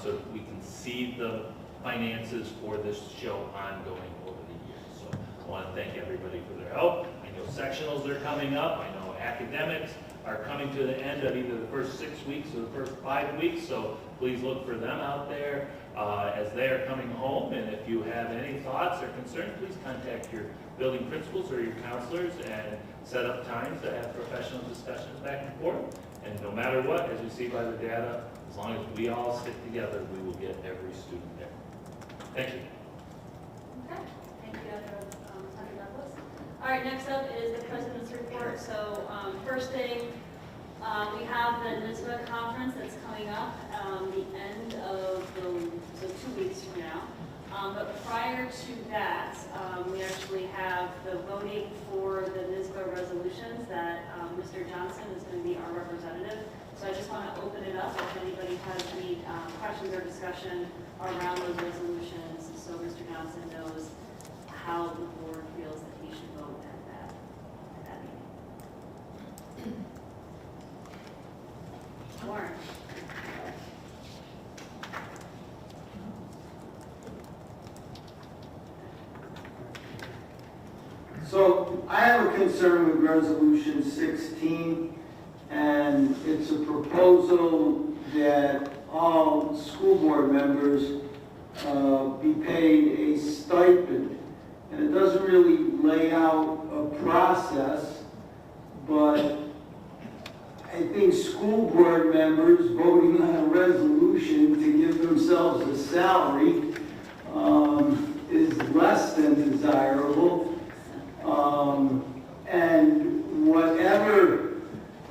[SPEAKER 8] so that we can see the finances for this show ongoing over the years. So I want to thank everybody for their help. I know sectionals are coming up. I know academics are coming to the end of either the first 6 weeks or the first 5 weeks, so please look for them out there as they are coming home. And if you have any thoughts or concerns, please contact your building principals or your counselors and set up times to have professional discussions back and forth. And no matter what, as you see by the data, as long as we all stick together, we will get every student there. Thank you.
[SPEAKER 2] Okay, thank you, Dr. Douglas. All right, next up is the president's report. So first thing, we have the NISBA conference that's coming up the end of so 2 weeks from now. But prior to that, we actually have the voting for the NISBA resolutions that Mr. Johnson is going to be our representative. So I just want to open it up if anybody has any questions or discussion around those resolutions, so Mr. Johnson knows how the board feels that he should vote at that meeting. Warren.
[SPEAKER 4] So I have a concern with Resolution 16, and it's a proposal that all school board members be paid a stipend. And it doesn't really lay out a process, but I think school board members voting on a resolution to give themselves a salary is less than desirable. And whatever,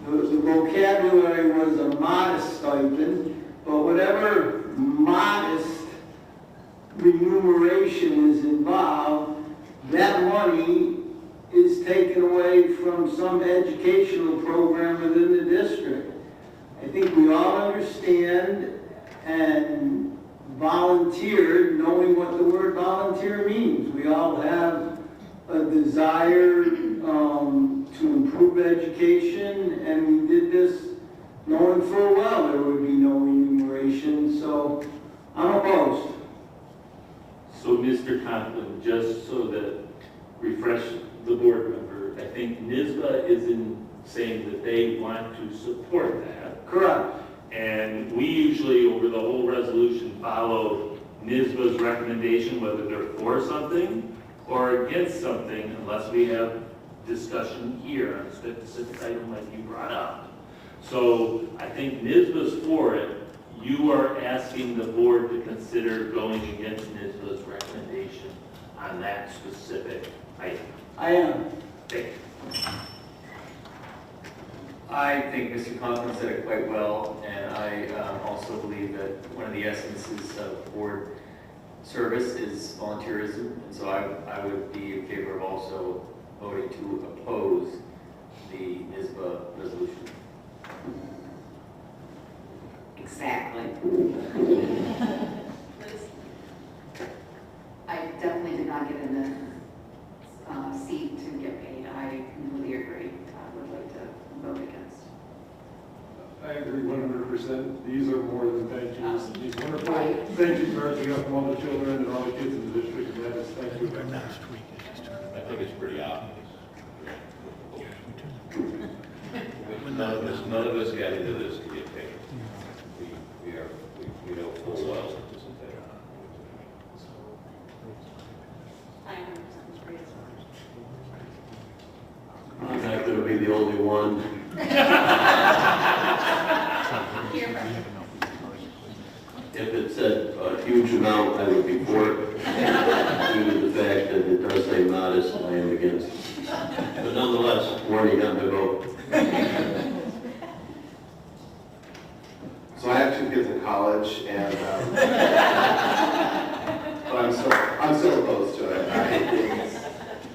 [SPEAKER 4] the vocabulary was a modest stipend, but whatever modest remuneration is involved, that money is taken away from some educational program within the district. I think we all understand and volunteer, knowing what the word volunteer means. We all have a desire to improve education, and we did this knowing full well there would be no remuneration, so I'm opposed.
[SPEAKER 1] So Mr. Conklin, just so that refresh the board member, I think NISBA is in saying that they want to support that.
[SPEAKER 4] Correct.
[SPEAKER 1] And we usually, over the whole resolution, follow NISBA's recommendation, whether they're for something or against something, unless we have discussion here on a specific item like you brought up. So I think NISBA's for it. You are asking the board to consider going against NISBA's recommendation on that specific item.
[SPEAKER 4] I am.
[SPEAKER 1] Okay.
[SPEAKER 18] I think Mr. Conklin said it quite well, and I also believe that one of the essences of board service is volunteerism, and so I would be in favor of also voting to oppose the NISBA resolution.
[SPEAKER 21] Exactly. I definitely did not get in the seat to get paid. I completely agree. I would like to vote against.
[SPEAKER 17] I agree 100%. These are more than thank yous. These wonderful thank you cards we got from all the children and all the kids in the district, and that is thank you.
[SPEAKER 10] I think it's pretty obvious.
[SPEAKER 3] None of us got into this to get paid. We know full well.
[SPEAKER 13] I'm not going to be the only one. If it said a huge amount, I would be for it, due to the fact that it does say modest, I am against. But nonetheless, warning on my vote.
[SPEAKER 20] So I have 2 kids in college, and so I'm still opposed to it.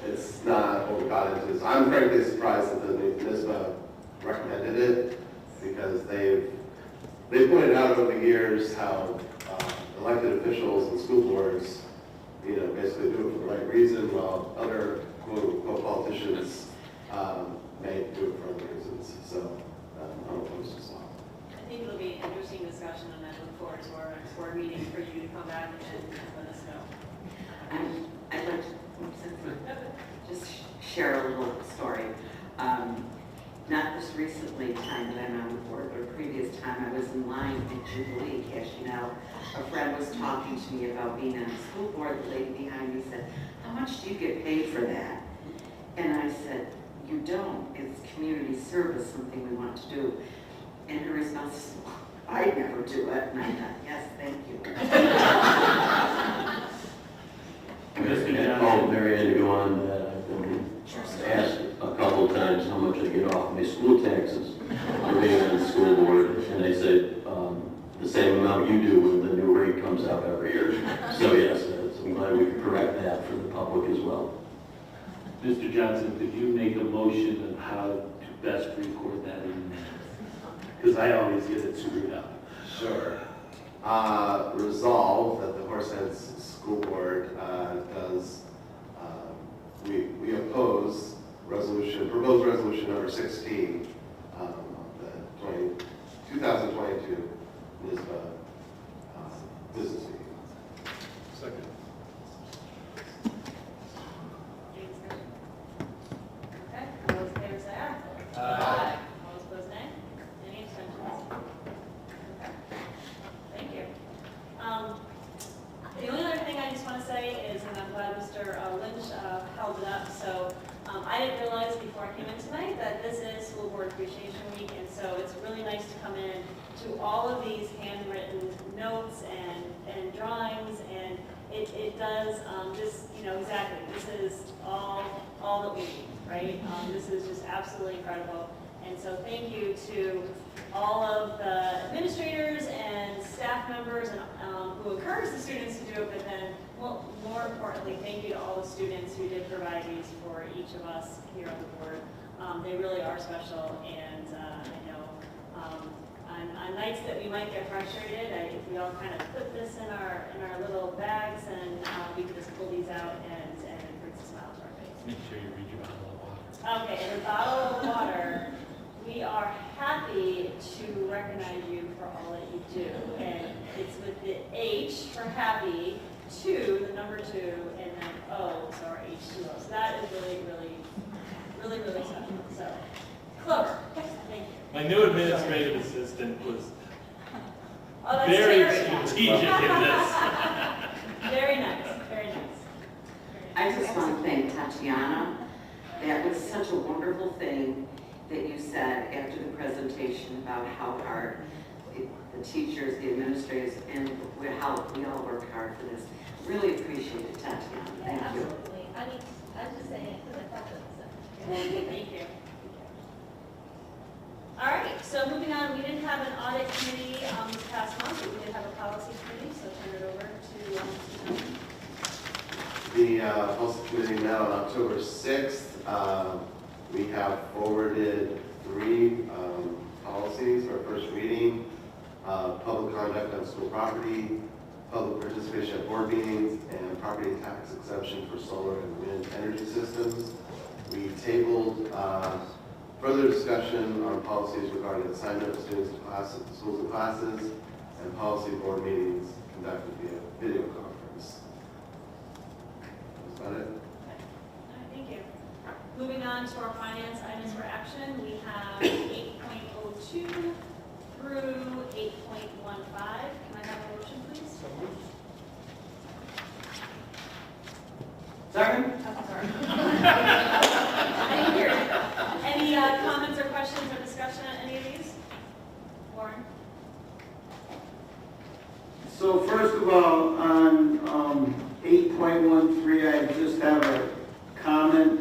[SPEAKER 20] It's not what we got into. So I'm frankly surprised that the NISBA recommended it, because they've pointed out over the years how elected officials and school boards, basically do it for the right reason, while other quote-unquote politicians may do it for other reasons. So I'm opposed to law.
[SPEAKER 15] I think it'll be an interesting discussion, and I look forward to our next board meeting for you to come back and let us know.
[SPEAKER 5] I'd like to just share a little story. Not this recently time that I'm on the board, but a previous time I was in line at Jubilee cashing out. A friend was talking to me about being on the school board. The lady behind me said, "How much do you get paid for that?" And I said, "You don't. It's community service, something we want to do." And her response is, "Well, I'd never do it." And I thought, yes, thank you.
[SPEAKER 13] Mary Ann, to go on that, I've been asked a couple of times how much I get off my school taxes for being on the school board, and they say the same amount you do when the new rate comes out every year. So yes, I'm glad we could correct that for the public as well.
[SPEAKER 1] Mr. Johnson, could you make a motion on how to best record that in? Because I always get it screwed up.
[SPEAKER 20] Sure. Resolve that the Horseheads School Board we oppose proposed resolution number 16 of the 2022 NISBA business meeting.
[SPEAKER 8] Second.
[SPEAKER 15] Okay, all those in favor say aye. Aye. All those opposed, nay. Any abstentions? Okay. Thank you. The only other thing I just want to say is, and I'm glad Mr. Lynch held it up, so I didn't realize before I came in tonight that this is School Board Appreciation Week, and so it's really nice to come in to all of these handwritten notes and drawings, and it does just, exactly, this is all that we need, right? This is just absolutely incredible. And so thank you to all of the administrators and staff members and who encourage the students to do it, but then, well, more importantly, thank you to all the students who did provide these for each of us here on the board. They really are special, and I know on nights that we might get frustrated, if we all kind of put this in our little bags, and we can just pull these out, and it brings a smile to our face.
[SPEAKER 8] Make sure you read your bottle of water.
[SPEAKER 15] Okay, and the bottle of water, we are happy to recognize you for all that you do. And it's with the H for happy, 2, the number 2, and then O, so our H2O. So that is really, really, really, really special. So, clever. Thank you.
[SPEAKER 8] My new administrative assistant was
[SPEAKER 15] Oh, that's
[SPEAKER 8] very
[SPEAKER 15] Terry.
[SPEAKER 8] strategic in this.
[SPEAKER 15] Very nice, very nice.
[SPEAKER 5] I just want to thank Tatiana. That was such a wonderful thing that you said after the presentation about how hard the teachers, the administrators, and how we all work hard for this. Really appreciate it, Tatiana. Thank you.
[SPEAKER 19] Absolutely. I mean, I was just saying it because I thought that was it.
[SPEAKER 15] Thank you. All right, so moving on, we didn't have an audit committee this past month, but we did have a policy committee, so turn it over to Mr. Johnson.
[SPEAKER 20] The policy committee met on October 6th. We have forwarded 3 policies for first reading: public conduct on school property, public participation at board meetings, and property tax exemption for solar and wind energy systems. We tabled further discussion on policies regarding assignment of students to classes, schools and classes, and policy board meetings conducted via video conference. That's about it.
[SPEAKER 15] All right, thank you. Moving on to our finance items for action, we have 8.02 through 8.15. Can I have a motion, please?
[SPEAKER 4] Second?
[SPEAKER 15] Oh, sorry. I didn't hear it. Any comments or questions or discussion on any of these? Warren?
[SPEAKER 4] So first of all, on 8.13, I just have a comment.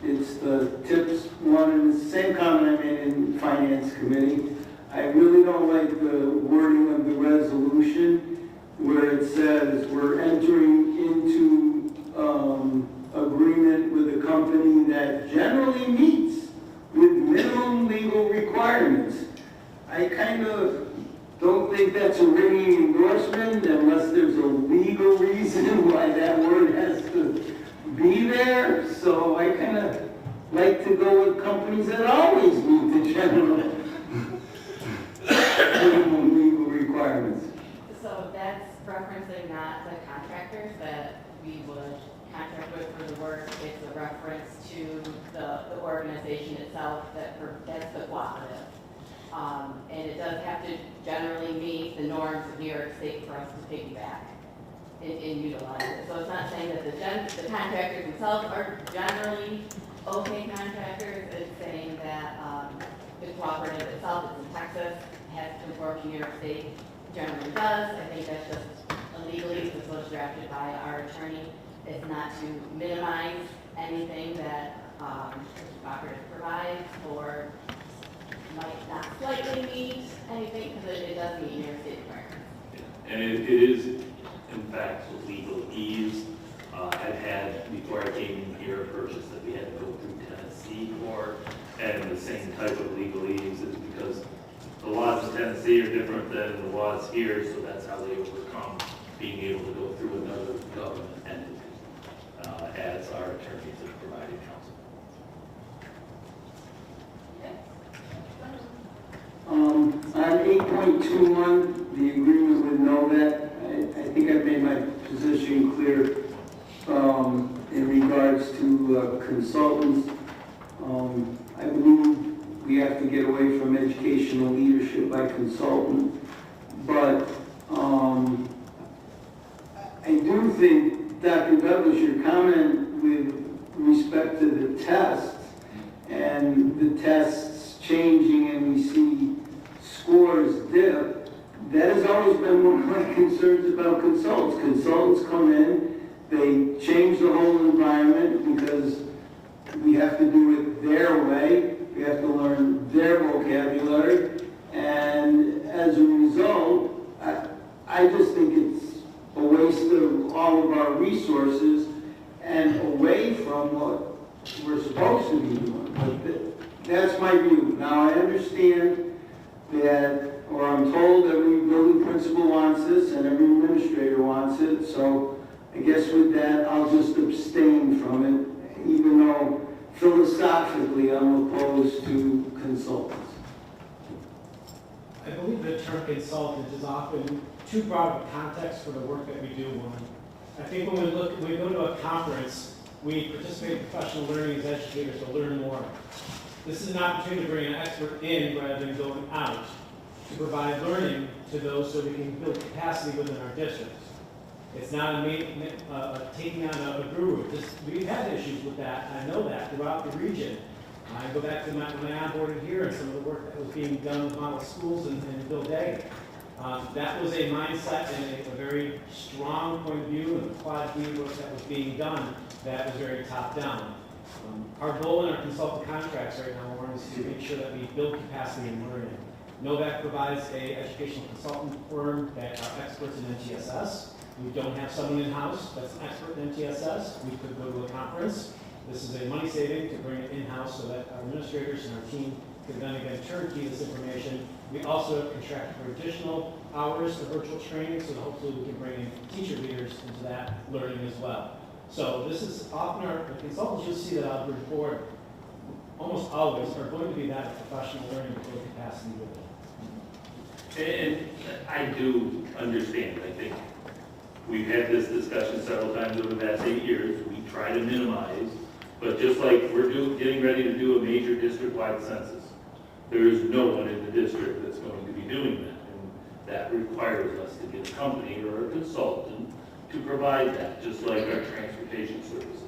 [SPEAKER 4] It's the tips one, and it's the same comment I made in Finance Committee. I really don't like the wording of the resolution where it says we're entering into agreement with a company that generally meets with minimum legal requirements. I kind of don't think that's a ringing endorsement unless there's a legal reason why that word has to be there, so I kind of like to go with companies that always meet the general minimum legal requirements.
[SPEAKER 6] So that's referencing not the contractors that we would contract with for the work, it's a reference to the organization itself that's the cooperative. And it does have to generally meet the norms of New York State for us to piggyback and utilize it. So it's not saying that the contractors themselves are generally okay contractors, it's saying that the cooperative itself, it's in Texas, has to conform to New York State, generally does. I think that's just a legalese, this was drafted by our attorney. It's not to minimize anything that the cooperative provides or might not slightly meet anything, because it does meet New York State requirements.
[SPEAKER 1] And it is, in fact, legalese. I've had, before I came in here, a purchase that we had to go through Tennessee for, and the same type of legalese is because the laws in Tennessee are different than the laws here, so that's how they overcome being able to go through another government entity as our attorneys have provided counsel.
[SPEAKER 4] On 8.21, the agreement with NOVAC, I think I've made my position clear in regards to consultants. I believe we have to get away from educational leadership by consultant, but I do think, Dr. Douglas, your comment with respect to the tests and the tests changing and we see scores dip, that has always been one of my concerns about consultants. Consultants come in, they change the whole environment because we have to do it their way. We have to learn their vocabulary. And as a result, I just think it's a waste of all of our resources and away from what we're supposed to be doing. But that's my view. Now, I understand that, or I'm told every building principal wants this and every administrator wants it, so I guess with that, I'll just abstain from it, even though philosophically I'm opposed to consultants.
[SPEAKER 7] I believe the term consultant is often too broad of a context for the work that we do. I think when we go to a conference, we participate in professional learning as educators to learn more. This is an opportunity to bring an expert in rather than going out to provide learning to those so we can build capacity within our districts. It's not taking on a guru. We've had issues with that. I know that throughout the region. I go back to when I onboarded here and some of the work that was being done with model schools and Bill Day. That was a mindset and a very strong point of view and the quad B work that was being done that was very top down. Our goal in our consultant contracts right now, Warren, is to make sure that we build capacity in learning. NOVAC provides an educational consultant firm that are experts in MTSS. We don't have someone in-house that's an expert in MTSS. We could go to a conference. This is a money saving to bring it in-house so that our administrators and our team can then again turnkey this information. We also contract for additional hours of virtual training so that hopefully we can bring in teacher leaders into that learning as well. So this is often the consultants you'll see that I'll bring forward almost always are going to be that professional learning to build capacity with it.
[SPEAKER 1] And I do understand, I think we've had this discussion several times over the past 8 years. We try to minimize, but just like we're getting ready to do a major district-wide census, there is no one in the district that's going to be doing that. And that requires us to get a company or a consultant to provide that, just like our transportation services.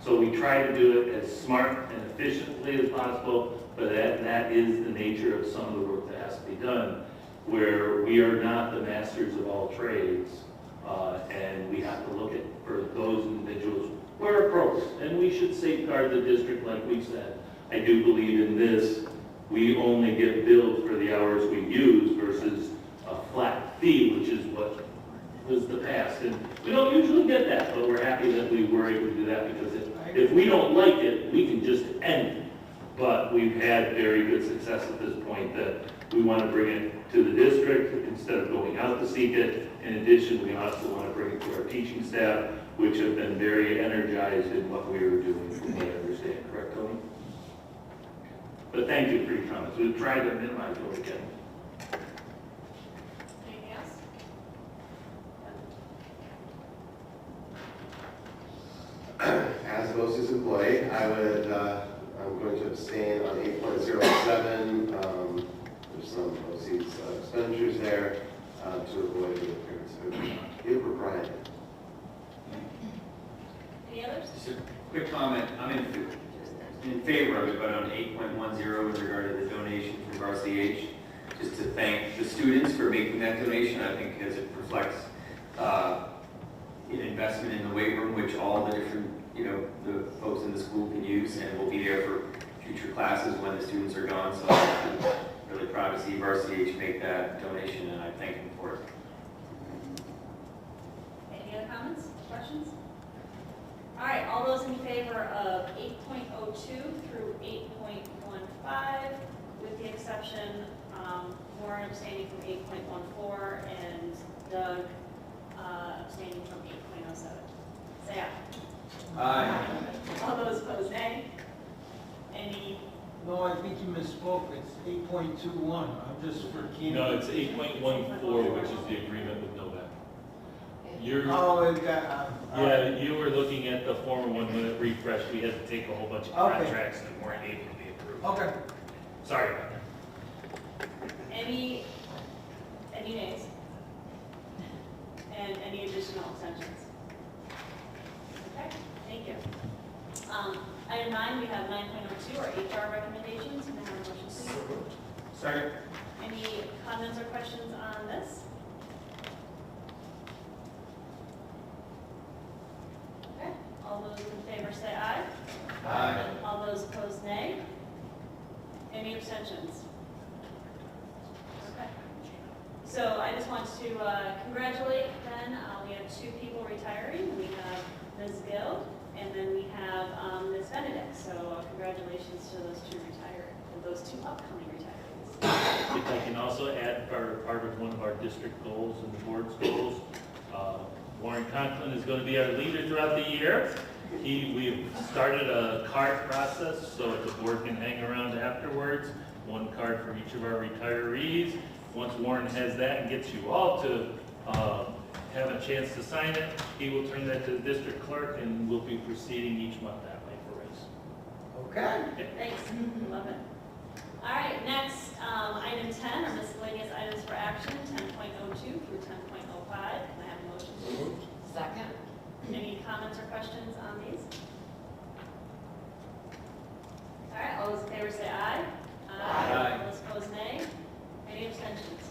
[SPEAKER 1] So we try to do it as smart and efficiently as possible, but that is the nature of some of the work that has to be done, where we are not the masters of all trades, and we have to look at, for those individuals, where appropriate. And we should safeguard the district like we've said. I do believe in this. We only get billed for the hours we use versus a flat fee, which is what was the past. And we don't usually get that, but we're happy that we were able to do that because if we don't like it, we can just end it. but we've had very good success at this point that we want to bring it to the district instead of going out to seek it. In addition, we also want to bring it to our teaching staff, which have been very energized in what we were doing, from what I understand. Correct, Tony? But thank you for your comments. We've tried to minimize what we can.
[SPEAKER 2] Anything else?
[SPEAKER 20] As a BOCES employee, I'm going to abstain on 8.07. There's some BOCES expenditures there to avoid the appearance of impropriety.
[SPEAKER 2] Any others?
[SPEAKER 18] Just a quick comment, I'm in favor of it, but on 8.10 with regard to the donation from Varsity H, just to thank the students for making that donation. I think as it reflects an investment in the weight room, which all the different, the folks in the school can use, and will be there for future classes when the students are gone. So I'm really proud to see Varsity H make that donation, and I thank them for it.
[SPEAKER 2] Any other comments, questions? All right, all those in favor of 8.02 through 8.15, with the exception, Warren abstaining from 8.14 and Doug abstaining from 8.07. Say aye.
[SPEAKER 14] Aye.
[SPEAKER 2] All those opposed, nay. Any?
[SPEAKER 4] No, I think you misspoke. It's 8.21. I'm just for keen.
[SPEAKER 8] No, it's 8.14, which is the agreement with Novak. You're,
[SPEAKER 4] Oh, it got,
[SPEAKER 8] yeah, you were looking at the former one when it refreshed. We had to take a whole bunch of contracts that weren't able to be approved.
[SPEAKER 4] okay.
[SPEAKER 8] Sorry about that.
[SPEAKER 2] Any nays? And any additional abstentions? Okay, thank you. Item 9, we have 9.02, our HR recommendations. Can I have a motion, please?
[SPEAKER 14] Second.
[SPEAKER 2] Any comments or questions on this? Okay, all those in favor say aye.
[SPEAKER 14] Aye.
[SPEAKER 2] All those opposed, nay. Any abstentions? Okay. So I just want to congratulate then. We have 2 people retiring. We have Ms. Gill and then we have Ms. Benedict. So congratulations to those two upcoming retirees.
[SPEAKER 8] If I can also add part of one of our district goals and the board's goals, Warren Conklin is going to be our leader throughout the year. We've started a card process so that the board can hang around afterwards. 1 card for each of our retirees. Once Warren has that and gets you all to have a chance to sign it, he will turn that to the district clerk and we'll be proceeding each month that way for race.
[SPEAKER 4] Okay.
[SPEAKER 2] Thanks, love it. All right, next, item 10 are miscellaneous items for action, 10.02 through 10.05. Can I have a motion, please?
[SPEAKER 9] Second.
[SPEAKER 2] Any comments or questions on these? All right, all those in favor say aye.
[SPEAKER 14] Aye.
[SPEAKER 2] All those opposed, nay. Any abstentions?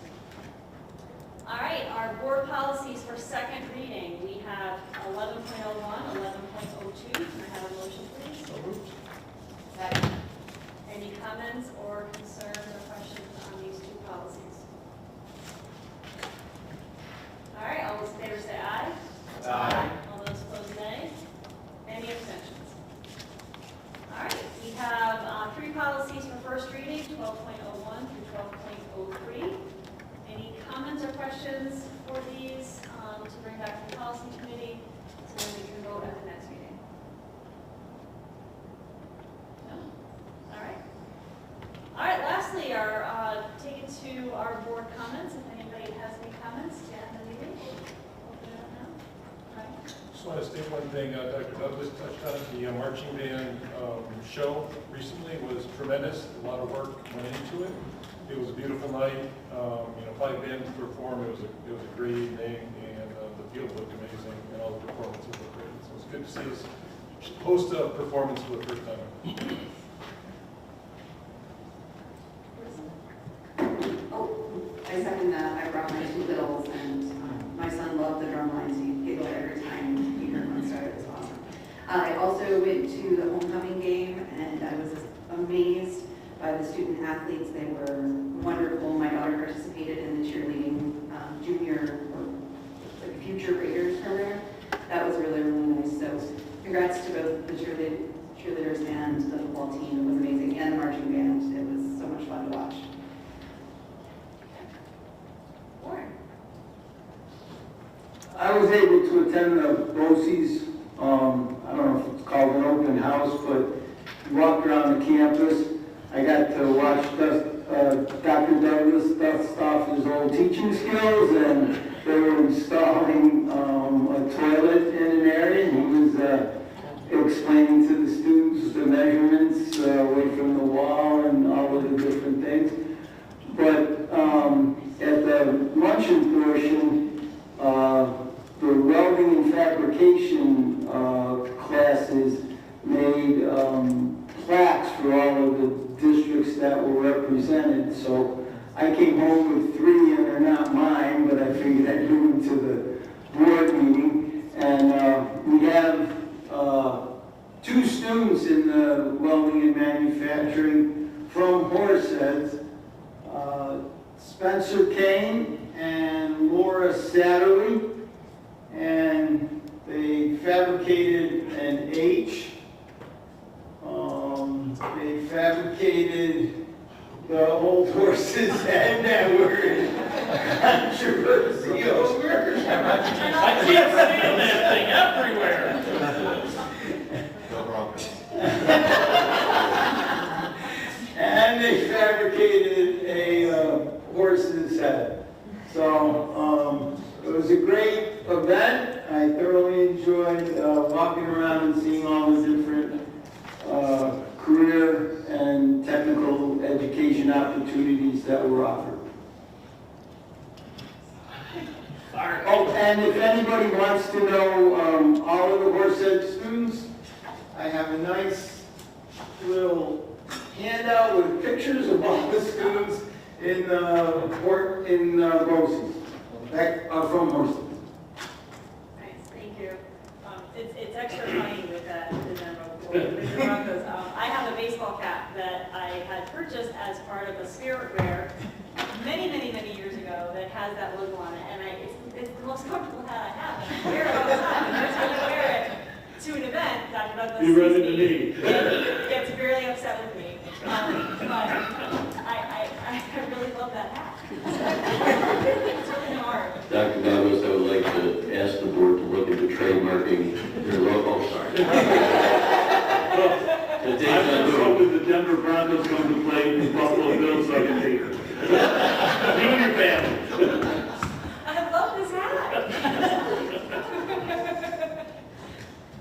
[SPEAKER 2] All right, our board policies for second reading. We have 11.01, 11.02. Can I have a motion, please?
[SPEAKER 9] Second.
[SPEAKER 2] Any comments or concerns or questions on these 2 policies? All right, all those in favor say aye.
[SPEAKER 14] Aye.
[SPEAKER 2] All those opposed, nay. Any abstentions? All right, we have 3 policies for first reading, 12.01 through 12.03. Any comments or questions for these to bring back to the policy committee so then we can vote at the next meeting? No? All right. All right, lastly, take it to our board comments. If anybody has any comments, Jan, anything? Open it up now. All right.
[SPEAKER 17] Just want to state one thing, Dr. Douglas touched on, the marching band show recently was tremendous. A lot of work went into it. It was a beautiful night. 5 bands performed. It was a great evening, and the field looked amazing, and all the performances looked great. So it's good to see us host a performance for the first time.
[SPEAKER 21] I second that. I brought my 2 littles, and my son loved the drum lines. He giggled every time he heard one start. It was awesome. I also went to the homecoming game, and I was amazed by the student athletes. They were wonderful. My daughter participated in the cheerleading junior or future Raiders program. That was really, really nice. So congrats to both the cheerleaders and the football team. It was amazing, and the marching band. It was so much fun to watch.
[SPEAKER 2] Warren?
[SPEAKER 4] I was able to attend the BOCES, I don't know if it's called an open house, but walked around the campus. I got to watch Dr. Douglas dust off his old teaching skills, and they were installing a toilet in an area, and he was explaining to the students the measurements away from the wall and all of the different things. But at the luncheon portion, the welding and fabrication classes made plaques for all of the districts that were represented. So I came home with 3, and they're not mine, but I figured I'd bring them to the board meeting. And we have 2 students in the welding and manufacturing from Horseheads, Spencer Kane and Laura Satterley, and they fabricated an H. They fabricated the old horse's head that were in controversy over.
[SPEAKER 8] I keep seeing that thing everywhere.
[SPEAKER 4] And they fabricated a horse's head. So it was a great event. I thoroughly enjoyed walking around and seeing all the different career and technical education opportunities that were offered. Oh, and if anybody wants to know all of the Horsehead students, I have a nice little handout with pictures of all the students in BOCES, from Horsehead.
[SPEAKER 15] Nice, thank you. It's extra funny with the Broncos. I have a baseball cap that I had purchased as part of a spirit wear many years ago that has that logo on it, and it's the most comfortable hat I have, and I wear it all the time. And every time I wear it to an event, Dr. Douglas
[SPEAKER 1] You run
[SPEAKER 15] sees
[SPEAKER 1] into
[SPEAKER 15] me,
[SPEAKER 1] me.
[SPEAKER 15] and he gets really upset with me. But I really love that hat. It's really hard.
[SPEAKER 13] Dr. Douglas, I would like to ask the board to look into trademarking your logo.
[SPEAKER 1] I'm just hoping the Denver Broncos come to play the Buffalo Bills so I can take it. You and your family.
[SPEAKER 15] I love this hat.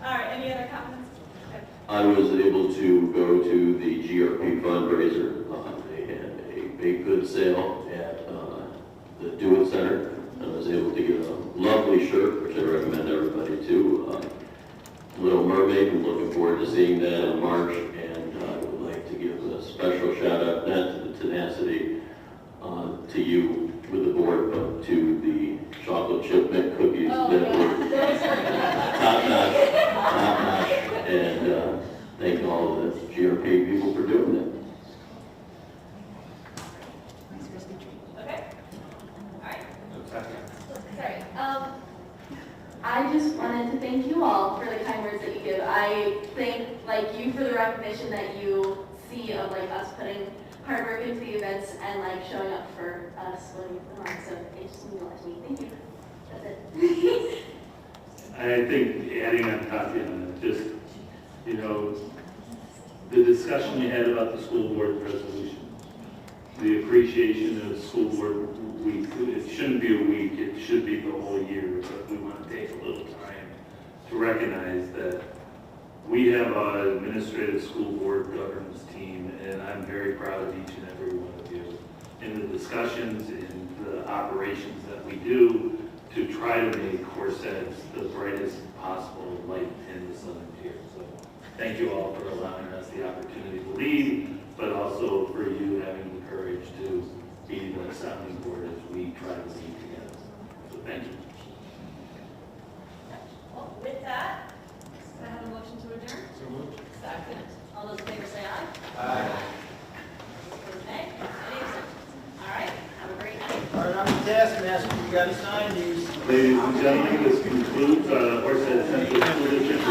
[SPEAKER 15] All right, any other comments? Okay.
[SPEAKER 13] I was able to go to the GRP fundraiser. They had a baked goods sale at the Do It Center. I was able to get a lovely shirt, which I recommend everybody to. Little Mermaid, I'm looking forward to seeing that in March, and I would like to give a special shout out, not to the tenacity, to you with the board, but to the chocolate chip mint cookies that were top notch, and thank all of the GRP people for doing that.
[SPEAKER 2] Okay. All right.
[SPEAKER 21] Sorry. I just wanted to thank you all for the kind words that you give. I thank you for the recognition that you see of us putting hard work into the events and showing up for us when we put them on. So it just means a lot to me. Thank you. That's it.
[SPEAKER 1] I think adding on top of it, just, the discussion you had about the school board resolution, the appreciation of the school board week, it shouldn't be a week, it should be the whole year, but we want to take a little time to recognize that we have an administrative school board governance team, and I'm very proud of each and every one of you in the discussions, in the operations that we do to try to make Horseheads the brightest possible light in the southern tier. So thank you all for allowing us the opportunity to lead, but also for you having the courage to be the sounding board as we try to lead together. So thank you.
[SPEAKER 2] Well, with that, can I have a motion to adjourn?
[SPEAKER 17] So moved.
[SPEAKER 2] Second. All those in favor say aye.
[SPEAKER 17] Aye.
[SPEAKER 2] Opposed, nay. Any abstentions? All right, have a great night.
[SPEAKER 4] All right, I'm the taskmaster. You got to sign these.
[SPEAKER 1] Ladies and gentlemen, this concludes Horsehead Central School District